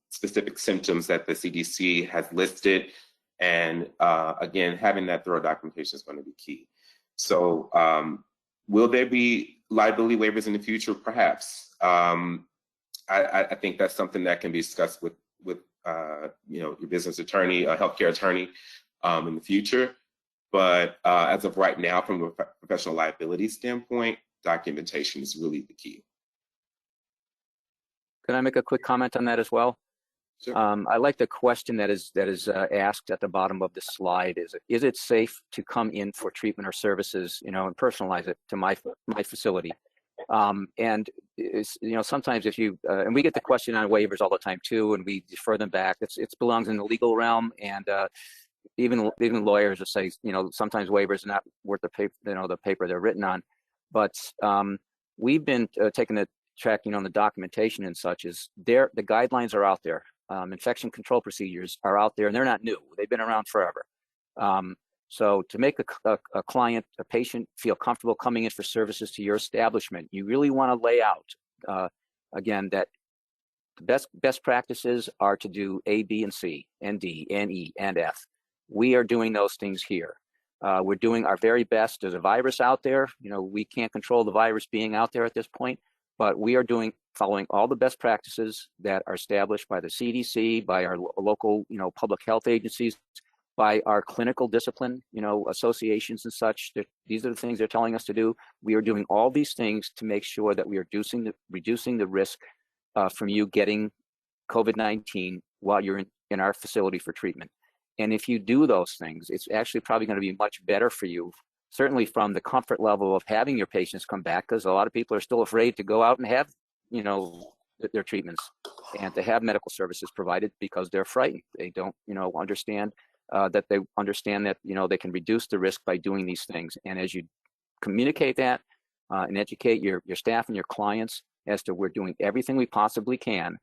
specific symptoms that the CDC has listed, and again, having that thorough documentation is going to be key. So will there be liability waivers in the future? Perhaps. I think that's something that can be discussed with your business attorney, a healthcare attorney, in the future. But as of right now, from a professional liability standpoint, documentation is really the key. Can I make a quick comment on that as well? Sure. I like the question that is asked at the bottom of the slide. Is it safe to come in for treatment or services, and personalize it to my facility? And sometimes if you and we get the question on waivers all the time too, and we defer them back. It belongs in the legal realm, and even lawyers will say, sometimes waivers are not worth the paper, the paper they're written on. But we've been taking the track, on the documentation and such. Is there, the guidelines are out there. Infection control procedures are out there, and they're not new. They've been around forever. So to make a client, a patient feel comfortable coming in for services to your establishment, you really want to lay out, again, that the best practices are to do A, B, and C, and D, and E, and F. We are doing those things here. We're doing our very best. There's a virus out there. We can't control the virus being out there at this point, but we are following all the best practices that are established by the CDC, by our local, public health agencies, by our clinical discipline, associations and such. These are the things they're telling us to do. We are doing all these things to make sure that we are reducing the risk from you getting COVID-19 while you're in our facility for treatment. And if you do those things, it's actually probably going to be much better for you, certainly from the comfort level of having your patients come back, because a lot of people are still afraid to go out and have, their treatments and to have medical services provided because they're frightened. They don't, understand that they can reduce the risk by doing these things. And as you communicate that and educate your staff and your clients as to we're doing everything we possibly can,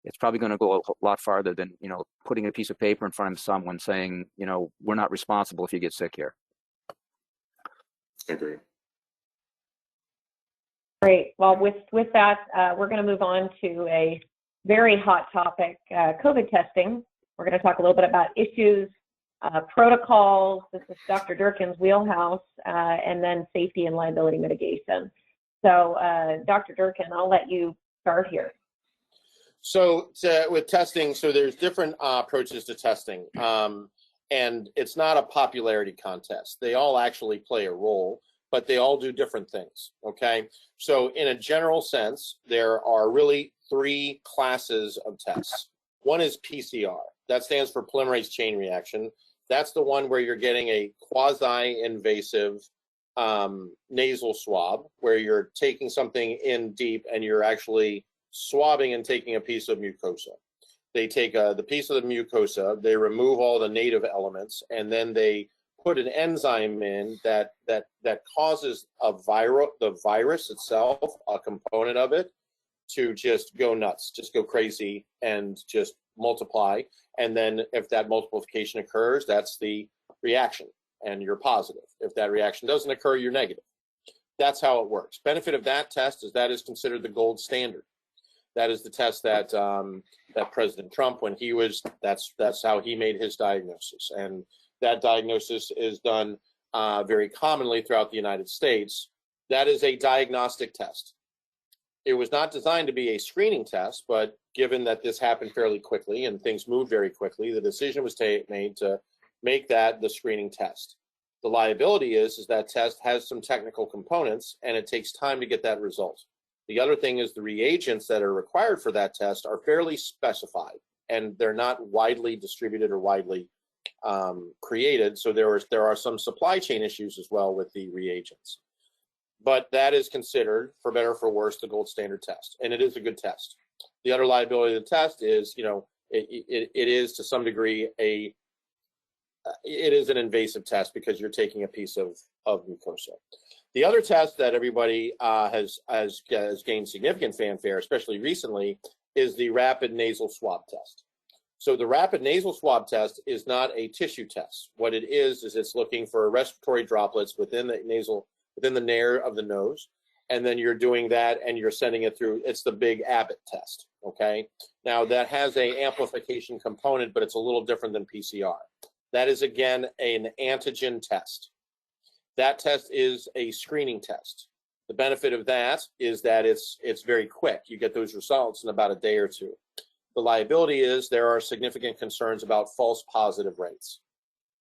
it's probably going to go a lot farther than, putting a piece of paper in front of someone saying, we're not responsible if you get sick here. I agree. Great. Well, with that, we're going to move on to a very hot topic, COVID testing. We're going to talk a little bit about issues, protocols. This is Dr. Durkin's wheelhouse, and then safety and liability mitigation. So, Dr. Durkin, I'll let you start here. So with testing, there's different approaches to testing, and it's not a popularity contest. They all actually play a role, but they all do different things, okay? So in a general sense, there are really three classes of tests. One is PCR. That stands for polymerase chain reaction. That's the one where you're getting a quasi-invasive nasal swab, where you're taking something in deep and you're actually swabbing and taking a piece of mucosa. They take the piece of the mucosa, they remove all the native elements, and then they put an enzyme in that causes the virus itself, a component of it, to just go nuts, just go crazy and just multiply. And then if that multiplication occurs, that's the reaction and you're positive. If that reaction doesn't occur, you're negative. That's how it works. Benefit of that test is that is considered the gold standard. That is the test that that President Trump, when he was, that's how he made his diagnosis. And that diagnosis is done very commonly throughout the United States. That is a diagnostic test. It was not designed to be a screening test, but given that this happened fairly quickly and things moved very quickly, the decision was made to make that the screening test. The liability is that test has some technical components and it takes time to get that result. The other thing is the reagents that are required for that test are fairly specified and they're not widely distributed or widely created. So there are some supply chain issues as well with the reagents. But that is considered, for better or for worse, the gold standard test, and it is a good test. The other liability of the test is, you know, it is to some degree it is an invasive test because you're taking a piece of mucosa. The other test that everybody has gained significant fanfare, especially recently, is the rapid nasal swab test. So the rapid nasal swab test is not a tissue test. What it is it's looking for respiratory droplets within the nair of the nose, and then you're doing that and you're sending it through. It's the big Abbott test, okay? Now that has an amplification component, but it's a little different than PCR. That is, again, an antigen test. That test is a screening test. The benefit of that is that it's very quick. You get those results in about a day or two. The liability is there are significant concerns about false positive rates.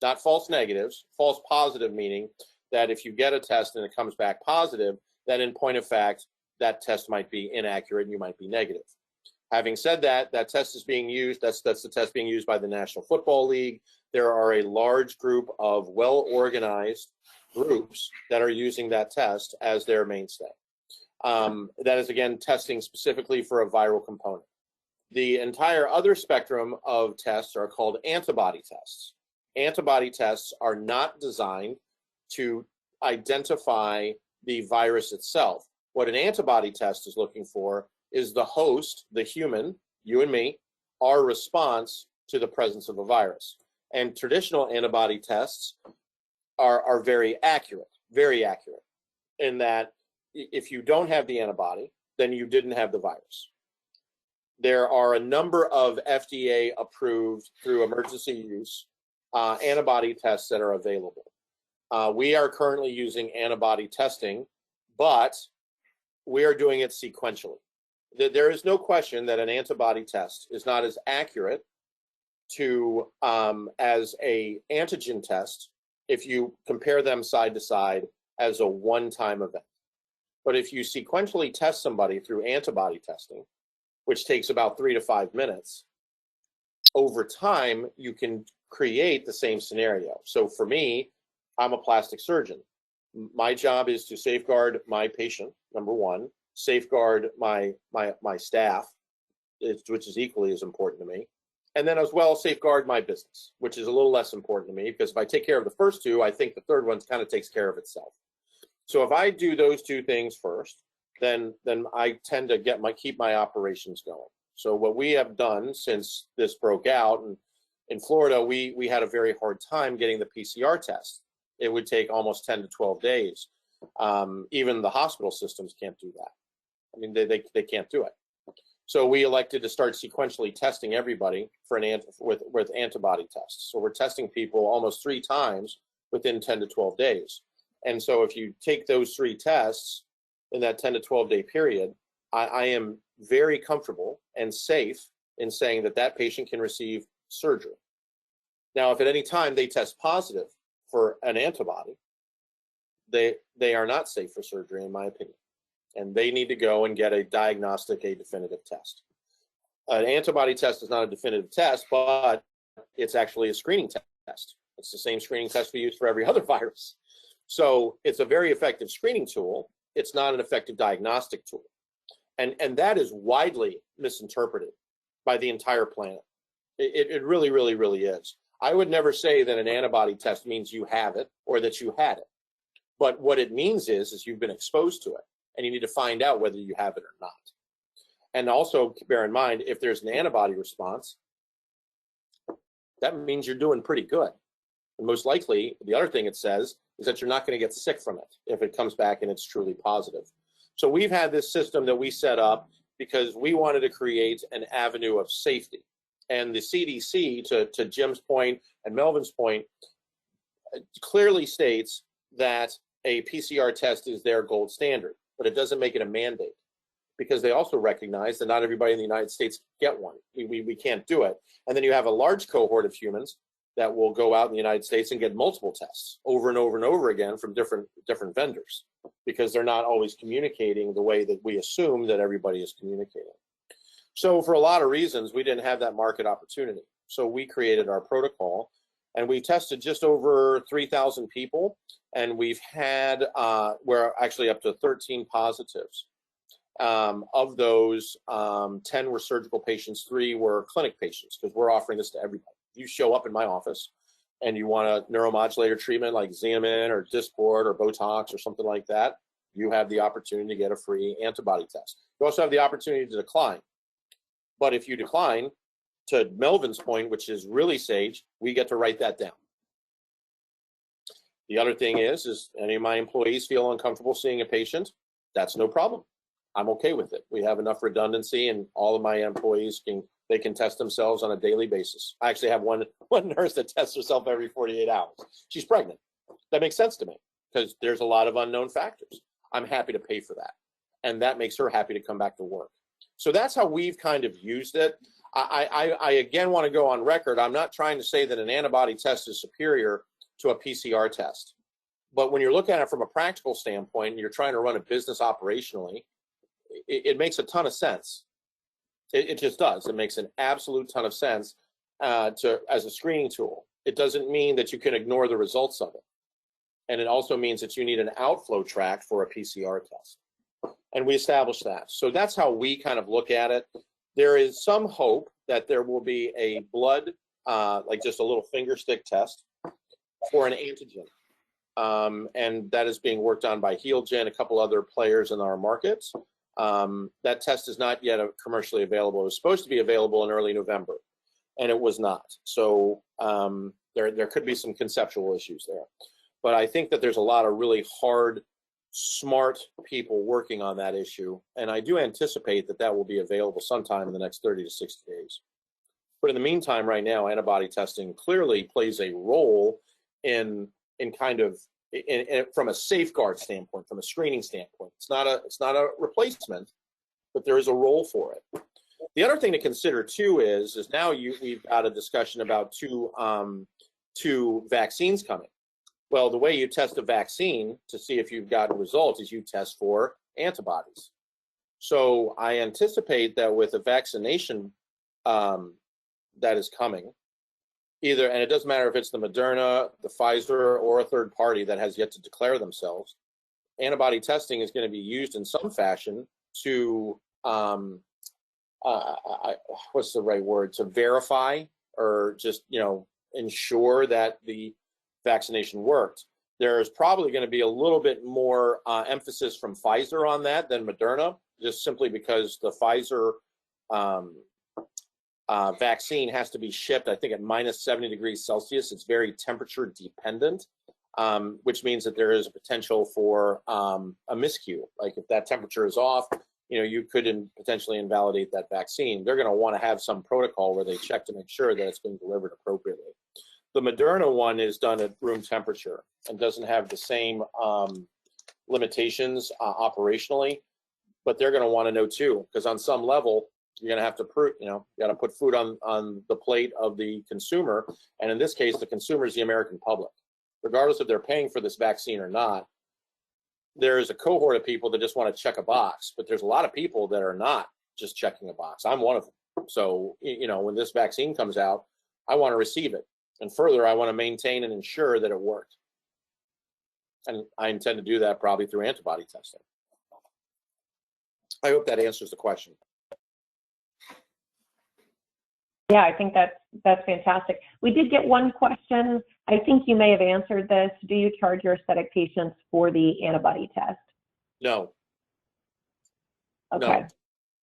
Not false negatives, false positive meaning that if you get a test and it comes back positive, then in point of fact, that test might be inaccurate and you might be negative. Having said that, that test is being used, that's the test being used by the National Football League. There are a large group of well-organized groups that are using that test as their mainstay. That is, again, testing specifically for a viral component. The entire other spectrum of tests are called antibody tests. Antibody tests are not designed to identify the virus itself. What an antibody test is looking for is the host, the human, you and me, our response to the presence of a virus. And traditional antibody tests are very accurate in that if you don't have the antibody, then you didn't have the virus. There are a number of FDA approved through emergency use antibody tests that are available. We are currently using antibody testing, but we are doing it sequentially. There is no question that an antibody test is not as accurate as a antigen test if you compare them side to side as a one-time event. But if you sequentially test somebody through antibody testing, which takes about 3 to 5 minutes, over time, you can create the same scenario. So for me, I'm a plastic surgeon. My job is to safeguard my patient, number one, safeguard my staff, which is equally as important to me, and then as well safeguard my business, which is a little less important to me, because if I take care of the first two, I think the third one kind of takes care of itself. So if I do those two things first, then I tend to keep my operations going. So what we have done since this broke out, and in Florida, we had a very hard time getting the PCR test. It would take almost 10 to 12 days. Even the hospital systems can't do that. I mean, they can't do it. So we elected to start sequentially testing everybody with antibody tests. So we're testing people almost 3 times within 10 to 12 days. And so if you take those 3 tests in that 10 to 12 day period, I am very comfortable and safe in saying that that patient can receive surgery. Now, if at any time they test positive for an antibody, they are not safe for surgery, in my opinion. And they need to go and get a definitive test. An antibody test is not a definitive test, but it's actually a screening test. It's the same screening test we use for every other virus. So it's a very effective screening tool. It's not an effective diagnostic tool. And that is widely misinterpreted by the entire planet. It really, really, really is. I would never say that an antibody test means you have it or that you had it. But what it means is you've been exposed to it, and you need to find out whether you have it or not. And also bear in mind, if there's an antibody response, that means you're doing pretty good. And most likely, the other thing it says is that you're not going to get sick from it if it comes back and it's truly positive. So we've had this system that we set up because we wanted to create an avenue of safety. And the CDC, to Jim's point and Melvin's point, clearly states that a PCR test is their gold standard, but it doesn't make it a mandate, because they also recognize that not everybody in the United States get one. We can't do it. And then you have a large cohort of humans that will go out in the United States and get multiple tests over and over and over again from different vendors, because they're not always communicating the way that we assume that everybody is communicating. So for a lot of reasons, we didn't have that market opportunity. So we created our protocol, and we tested just over 3,000 people, and we've had, we're actually up to 13 positives. Of those, 10 were surgical patients, 3 were clinic patients, because we're offering this to everybody. You show up in my office and you want a neuromodulator treatment like Xeomin or Dysport or Botox or something like that, you have the opportunity to get a free antibody test. You also have the opportunity to decline. But if you decline, to Melvin's point, which is really sage, we get to write that down. The other thing is any of my employees feel uncomfortable seeing a patient, that's no problem. I'm okay with it. We have enough redundancy, and all of my employees can test themselves on a daily basis. I actually have one nurse that tests herself every 48 hours. She's pregnant. That makes sense to me because there's a lot of unknown factors. I'm happy to pay for that. And that makes her happy to come back to work. So that's how we've kind of used it. I again want to go on record. I'm not trying to say that an antibody test is superior to a PCR test. But when you're looking at it from a practical standpoint and you're trying to run a business operationally, it makes a ton of sense. It just does. It makes an absolute ton of sense as a screening tool. It doesn't mean that you can ignore the results of it. And it also means that you need an outflow tract for a PCR test. And we established that. So that's how we kind of look at it. There is some hope that there will be a blood, like just a little finger stick test for an antigen. And that is being worked on by HealGen, a couple other players in our markets. That test is not yet commercially available. It was supposed to be available in early November, and it was not. So there could be some conceptual issues there. But I think that there's a lot of really hard, smart people working on that issue, and I do anticipate that that will be available sometime in the next 30 to 60 days. But in the meantime, right now, antibody testing clearly plays a role in kind of from a safeguard standpoint, from a screening standpoint. It's not a replacement, but there is a role for it. The other thing to consider too is now we've got a discussion about two vaccines coming. Well, the way you test a vaccine to see if you've gotten results is you test for antibodies. So I anticipate that with a vaccination that is coming, and it doesn't matter if it's the Moderna, the Pfizer, or a third party that has yet to declare themselves, antibody testing is going to be used in some fashion to, what's the right word, to verify or just, ensure that the vaccination worked. There's probably going to be a little bit more emphasis from Pfizer on that than Moderna, just simply because the Pfizer vaccine has to be shipped, I think, at minus 70 degrees Celsius. It's very temperature dependent, which means that there is a potential for a miscue. Like if that temperature is off, you could potentially invalidate that vaccine. They're going to want to have some protocol where they check to make sure that it's being delivered appropriately. The Moderna one is done at room temperature and doesn't have the same limitations operationally, but they're going to want to know too, because on some level, you're going to have to prove, you got to put food on the plate of the consumer. And in this case, the consumer is the American public. Regardless if they're paying for this vaccine or not, there is a cohort of people that just want to check a box, but there's a lot of people that are not just checking a box. I'm one of them. So, when this vaccine comes out, I want to receive it. And further, I want to maintain and ensure that it worked. And I intend to do that probably through antibody testing. I hope that answers the question. Yeah, I think that's fantastic. We did get one question. I think you may have answered this. Do you charge your aesthetic patients for the antibody test? No. Okay.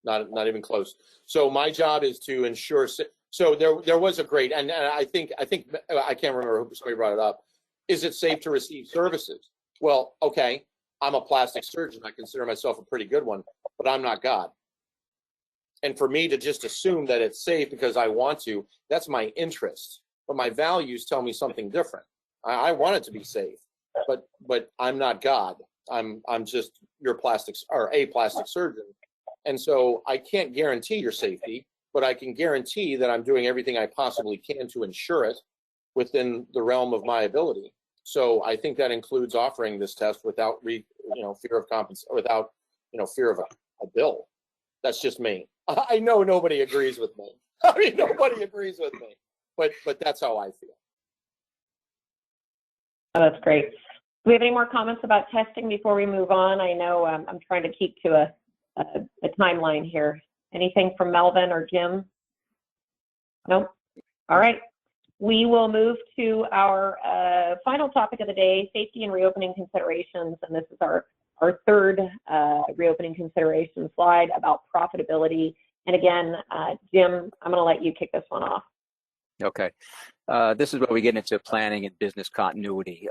not even close. So my job is to ensure. So there was a great, and I think I can't remember who somebody brought it up. Is it safe to receive services? Well, okay, I'm a plastic surgeon. I consider myself a pretty good one, but I'm not God. And for me to just assume that it's safe because I want to, that's my interest. But my values tell me something different. I want it to be safe, but I'm not God. I'm just a plastic surgeon. And so I can't guarantee your safety, but I can guarantee that I'm doing everything I possibly can to ensure it within the realm of my ability. So I think that includes offering this test without fear of a bill. That's just me. I know nobody agrees with me. I mean, nobody agrees with me, but that's how I feel. Oh, that's great. Do we have any more comments about testing before we move on? I know I'm trying to keep to a timeline here. Anything from Melvin or Jim? Nope. All right. We will move to our final topic of the day, safety and reopening considerations. And this is our third reopening consideration slide about profitability. And again, Jim, I'm going to let you kick this one off. Okay. This is where we get into planning and business continuity.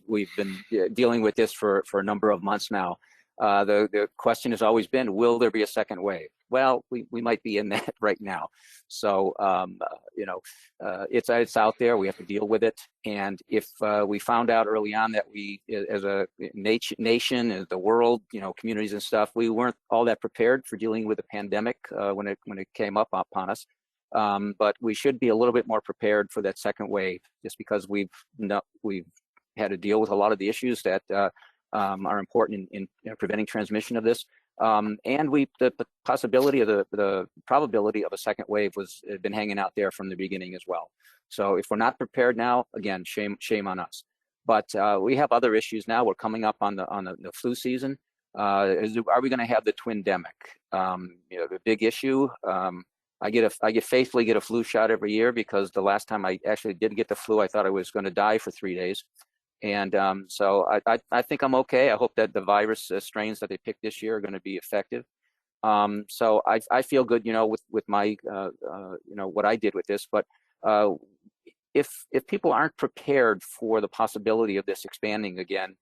We've been dealing with this for a number of months now. The question has always been, will there be a second wave? Well, we might be in that right now. So, it's out there. We have to deal with it. And if we found out early on that we, as a nation, as the world, communities and stuff, we weren't all that prepared for dealing with a pandemic when it came up upon us. But we should be a little bit more prepared for that second wave, just because we've had to deal with a lot of the issues that are important in preventing transmission of this. And the possibility of the probability of a second wave had been hanging out there from the beginning as well. So if we're not prepared now, again, shame on us. But we have other issues now. We're coming up on the flu season. Are we going to have the twindemic? The big issue. I faithfully get a flu shot every year, because the last time I actually did get the flu, I thought I was going to die for 3 days. And so I think I'm okay. I hope that the virus strains that they picked this year are going to be effective. So I feel good, with my, what I did with this. But if people aren't prepared for the possibility of this expanding again,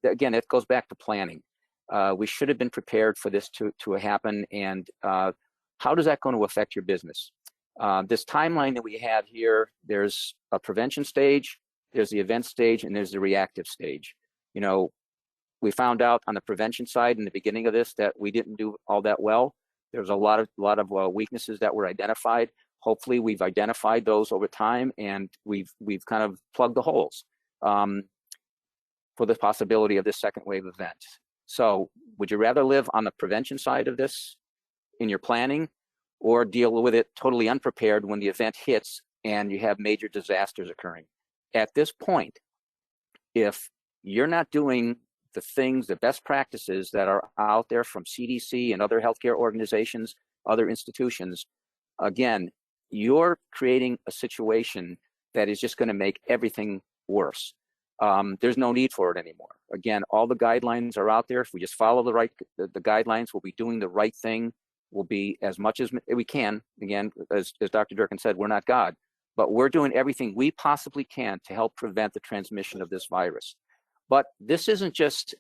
it goes back to planning. We should have been prepared for this to happen. And how does that going to affect your business? This timeline that we have here, there's a prevention stage, there's the event stage, and there's the reactive stage. We found out on the prevention side in the beginning of this that we didn't do all that well. There's a lot of weaknesses that were identified. Hopefully, we've identified those over time, and we've kind of plugged the holes for the possibility of this second wave event. So, would you rather live on the prevention side of this in your planning, or deal with it totally unprepared when the event hits and you have major disasters occurring? At this point, if you're not doing the best practices that are out there from CDC and other healthcare organizations, other institutions, again, you're creating a situation that is just going to make everything worse. There's no need for it anymore. Again, all the guidelines are out there. If we just follow the guidelines, we'll be doing the right thing. We'll be as much as we can. Again, as Dr. Durkin said, we're not God. But we're doing everything we possibly can to help prevent the transmission of this virus. But this isn't just,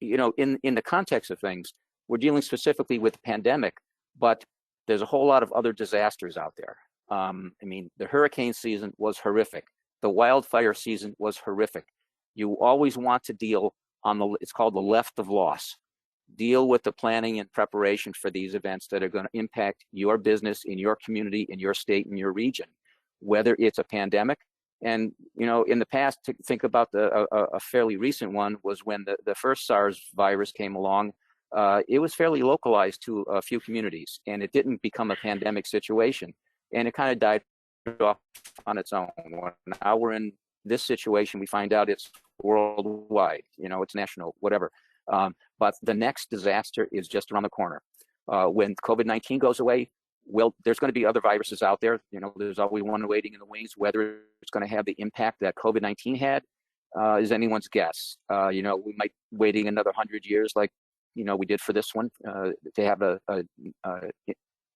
in the context of things, we're dealing specifically with the pandemic, but there's a whole lot of other disasters out there. The hurricane season was horrific. The wildfire season was horrific. You always want to deal on it's called the left of loss. Deal with the planning and preparation for these events that are going to impact your business in your community, in your state, in your region. Whether it's a pandemic, and in the past, to think about a fairly recent one was when the first SARS virus came along. It was fairly localized to a few communities, and it didn't become a pandemic situation, and it kind of died off on its own. Now we're in this situation. We find out it's worldwide. It's national, whatever. But the next disaster is just around the corner. When COVID-19 goes away, well, there's going to be other viruses out there. There's always one waiting in the wings. Whether it's going to have the impact that COVID-19 had is anyone's guess. We might waiting another 100 years like we did for this one, to have a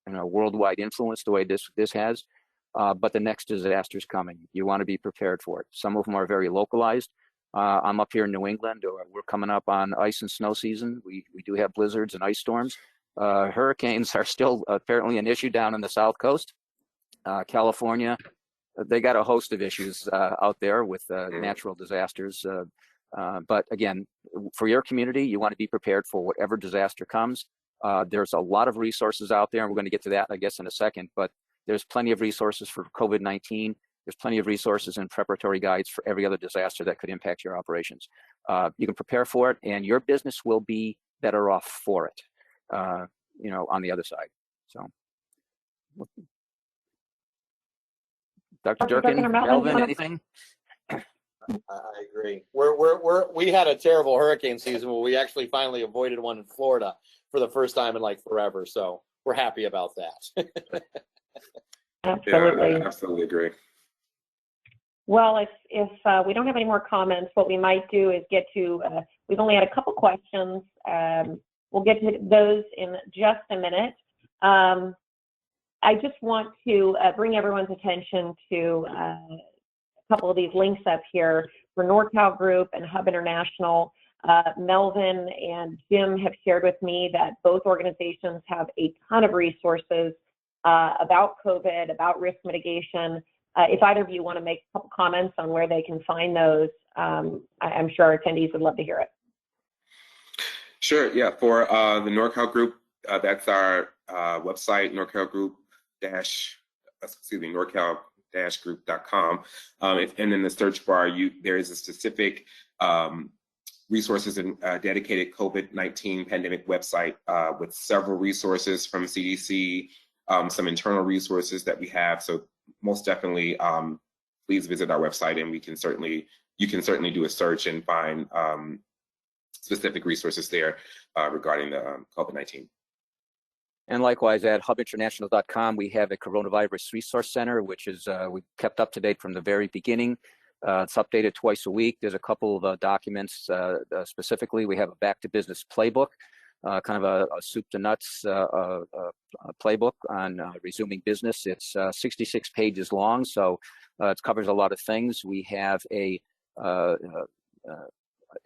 worldwide influence the way this has. But the next disaster is coming. You want to be prepared for it. Some of them are very localized. I'm up here in New England. We're coming up on ice and snow season. We do have blizzards and ice storms. Hurricanes are still apparently an issue down in the South Coast. California, they got a host of issues out there with natural disasters. But again, for your community, you want to be prepared for whatever disaster comes. There's a lot of resources out there, and we're going to get to that, I guess, in a second. But there's plenty of resources for COVID-19. There's plenty of resources and preparatory guides for every other disaster that could impact your operations. You can prepare for it, and your business will be better off for it, on the other side. So, Dr. Durkin, Melvin, anything? I agree. We had a terrible hurricane season, but we actually finally avoided one in Florida for the first time in like forever. So we're happy about that. Absolutely. Yeah, I absolutely agree. Well, if we don't have any more comments, what we might do is get to, we've only had a couple questions. We'll get to those in just a minute. I just want to bring everyone's attention to a couple of these links up here for NorCal Group and Hub International. Melvin and Jim have shared with me that both organizations have a ton of resources about COVID, about risk mitigation. If either of you want to make a couple comments on where they can find those, I'm sure our attendees would love to hear it. Sure, yeah. For the NorCal Group, that's our website, NorCal-group.com. And in the search bar, there is a specific resources and dedicated COVID-19 pandemic website with several resources from CDC, some internal resources that we have. So most definitely, please visit our website, and you can certainly do a search and find specific resources there regarding the COVID-19. And likewise, at hubinternational.com, we have a coronavirus resource center, which is we kept up to date from the very beginning. It's updated twice a week. There's a couple of documents. Specifically, we have a back to business playbook, kind of a soup to nuts playbook on resuming business. It's 66 pages long, so it covers a lot of things. We have a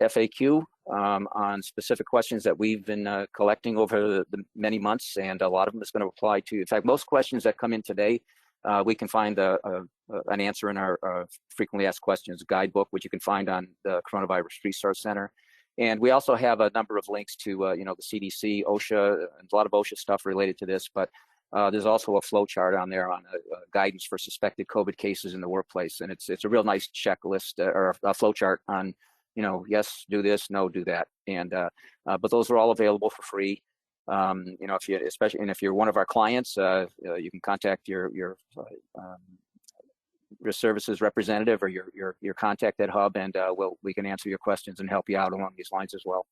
FAQ on specific questions that we've been collecting over the many months, and a lot of them is going to apply to, in fact, most questions that come in today, we can find an answer in our frequently asked questions guidebook, which you can find on the Coronavirus Resource Center. And we also have a number of links to, the CDC, OSHA, and a lot of OSHA stuff related to this, but there's also a flow chart on there on guidance for suspected COVID cases in the workplace. And it's a real nice checklist or a flow chart on, yes, do this, no, do that. And, but those are all available for free. If you're one of our clients, you can contact your services representative or your contact at Hub, and we can answer your questions and help you out along these lines as well.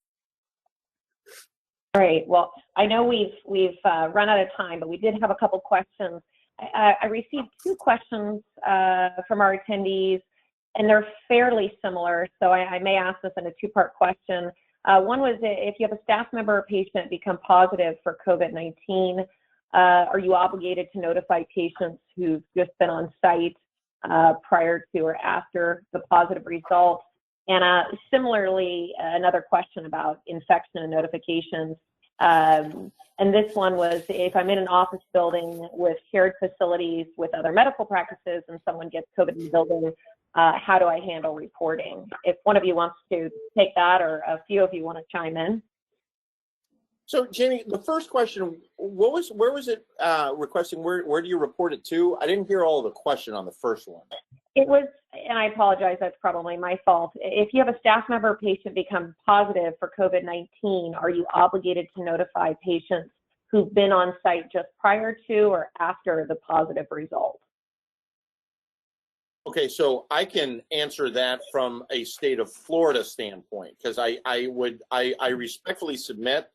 Great. Well, I know we've run out of time, but we did have a couple questions. I received two questions from our attendees, and they're fairly similar, so I may ask this in a two-part question. One was, if you have a staff member or patient become positive for COVID-19, are you obligated to notify patients who've just been on site prior to or after the positive result? And similarly, another question about infection and notifications. And this one was, if I'm in an office building with shared facilities with other medical practices and someone gets COVID in the building, how do I handle reporting? If one of you wants to take that, or a few of you want to chime in. So, Jamie, the first question, where was it requesting, where do you report it to? I didn't hear all of the question on the first one. It was, and I apologize, that's probably my fault. If you have a staff member or patient become positive for COVID-19, are you obligated to notify patients who've been on site just prior to or after the positive result? Okay, so I can answer that from a state of Florida standpoint, because I respectfully submit,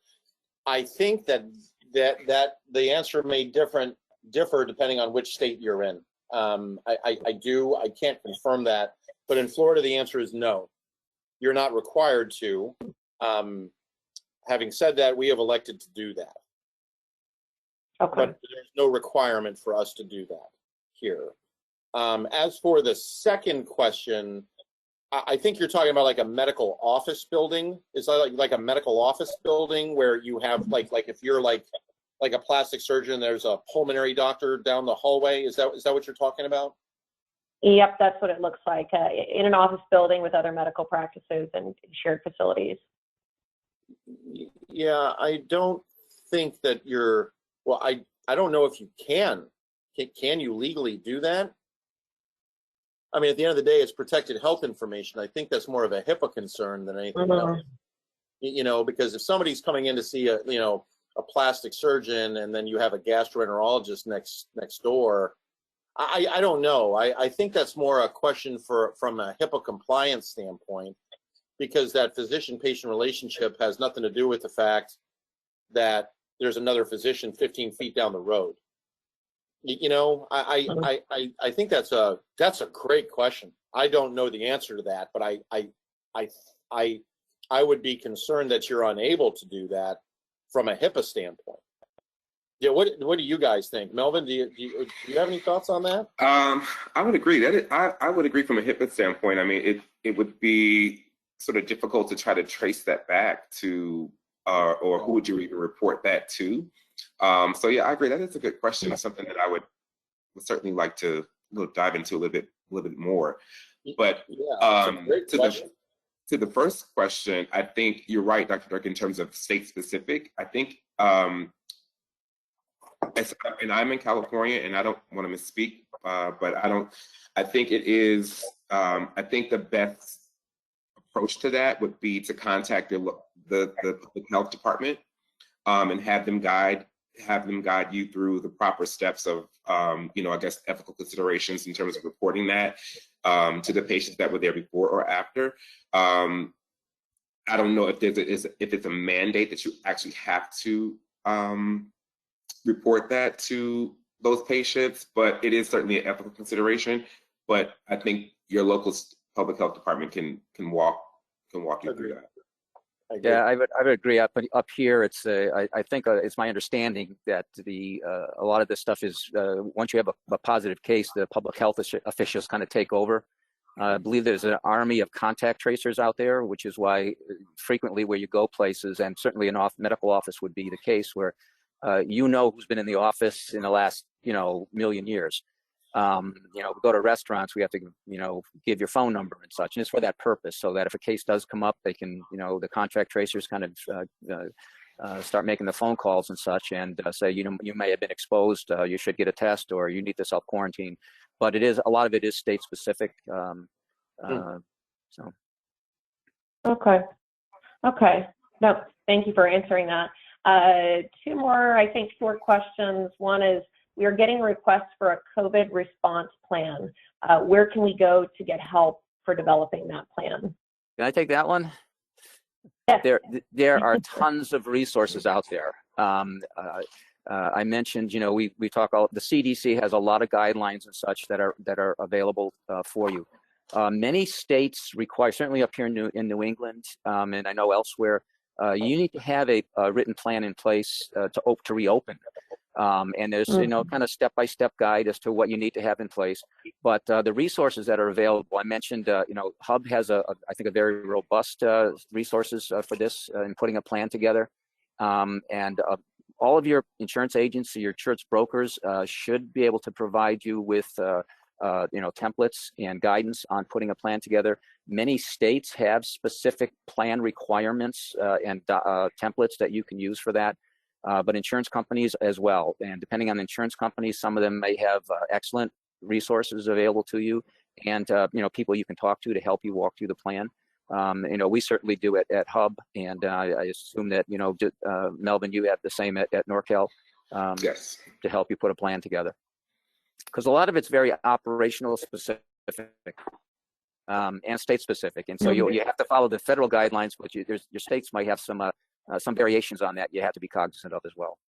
I think that the answer may differ depending on which state you're in. I can't confirm that, but in Florida the answer is no. You're not required to. Having said that, we have elected to do that. Okay. But there's no requirement for us to do that here. As for the second question, I think you're talking about like a medical office building. Is that like a medical office building where you have like if you're like a plastic surgeon, there's a pulmonary doctor down the hallway? Is that what you're talking about? Yep, that's what it looks like, in an office building with other medical practices and shared facilities. Yeah, I don't think that you're, well, I don't know if you can. Can you legally do that? I mean, at the end of the day, it's protected health information. I think that's more of a HIPAA concern than anything else. You know, because if somebody's coming in to see a plastic surgeon and then you have a gastroenterologist next door, I don't know. I think that's more a question from a HIPAA compliance standpoint, because that physician-patient relationship has nothing to do with the fact that there's another physician 15 feet down the road. You know, I think that's a great question. I don't know the answer to that, but I would be concerned that you're unable to do that from a HIPAA standpoint. Yeah, what do you guys think, Melvin? Do you have any thoughts on that? I would agree that I would agree from a HIPAA standpoint. I mean, it would be sort of difficult to try to trace that back to, or who would you even report that to? So yeah, I agree. That is a good question. It's something that I would certainly like to dive into a little bit more. But to the first question, I think you're right, Dr. Dirk, in terms of state specific. I think, and I'm in California, and I don't want to misspeak, but I think it is, I think the best approach to that would be to contact the health department and have them guide you through the proper steps of, I guess, ethical considerations in terms of reporting that to the patients that were there before or after. I don't know if it's a mandate that you actually have to report that to those patients, but it is certainly an ethical consideration. But I think your local public health department can walk you through that. Yeah, I would agree. Up here, it's I think it's my understanding that a lot of this stuff is once you have a positive case, the public health officials kind of take over. I believe there's an army of contact tracers out there, which is why frequently where you go places, and certainly an medical office would be the case, where who's been in the office in the last million years. We go to restaurants, we have to give your phone number and such, and it's for that purpose, so that if a case does come up, they can the contact tracers kind of start making the phone calls and such, and say you may have been exposed, you should get a test, or you need to self quarantine. But a lot of it is state specific. So. Okay. No, thank you for answering that. Two more, I think, short questions. One is, we are getting requests for a COVID response plan. Where can we go to get help for developing that plan? Can I take that one? Yes. There are tons of resources out there. I mentioned, we talk about the CDC has a lot of guidelines and such that are available for you. Many states require, certainly up here in New England, and I know elsewhere, you need to have a written plan in place to reopen. And there's kind of step-by-step guide as to what you need to have in place. But the resources that are available, I mentioned, Hub has I think a very robust resources for this in putting a plan together. And all of your insurance agents, your insurance brokers should be able to provide you with templates and guidance on putting a plan together. Many states have specific plan requirements and templates that you can use for that. But insurance companies as well. And depending on the insurance companies, some of them may have excellent resources available to you, and people you can talk to help you walk through the plan. We certainly do it at Hub, and I assume that Melvin, you have the same at NorCal. Yes. To help you put a plan together, because a lot of it's very operational specific and state specific, and so you have to follow the federal guidelines, but your states might have some variations on that you have to be cognizant of as well.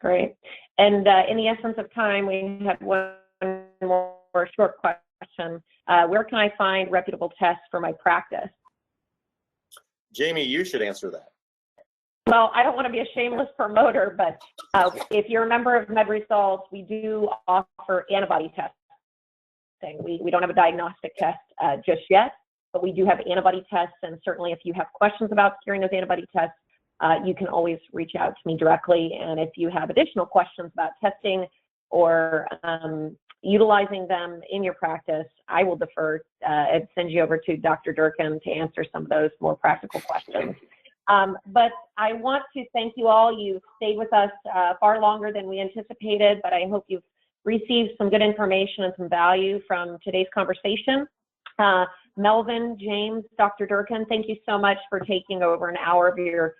Great. And in the essence of time, we have one more short question. Where can I find reputable tests for my practice? Jamie, you should answer that. Well, I don't want to be a shameless promoter, but if you're a member of MedResults, we do offer antibody testing. We don't have a diagnostic test just yet, but we do have antibody tests. And certainly if you have questions about securing those antibody tests, you can always reach out to me directly. And if you have additional questions about testing or utilizing them in your practice, I will defer and send you over to Dr. Durkin to answer some of those more practical questions. But I want to thank you all. You've stayed with us far longer than we anticipated, but I hope you've received some good information and some value from today's conversation. Melvin, James, Dr. Durkin, thank you so much for taking over an hour of your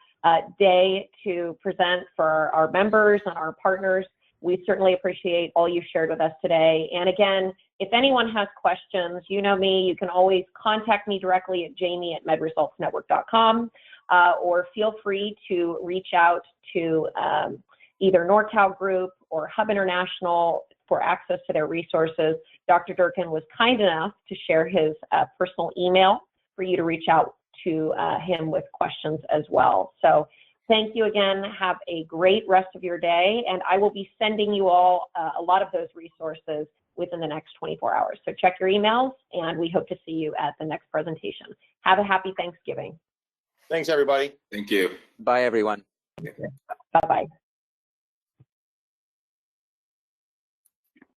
day to present for our members and our partners. We certainly appreciate all you shared with us today. And again, if anyone has questions, you know me, you can always contact me directly at jamie@medresultsnetwork.com. Or feel free to reach out to either NorCal Group or Hub International for access to their resources. Dr. Durkin was kind enough to share his personal email for you to reach out to him with questions as well. So thank you again. Have a great rest of your day. And I will be sending you all a lot of those resources within the next 24 hours. So check your emails, and we hope to see you at the next presentation. Have a happy Thanksgiving. Thanks, everybody. Thank you. Bye, everyone. Bye-bye.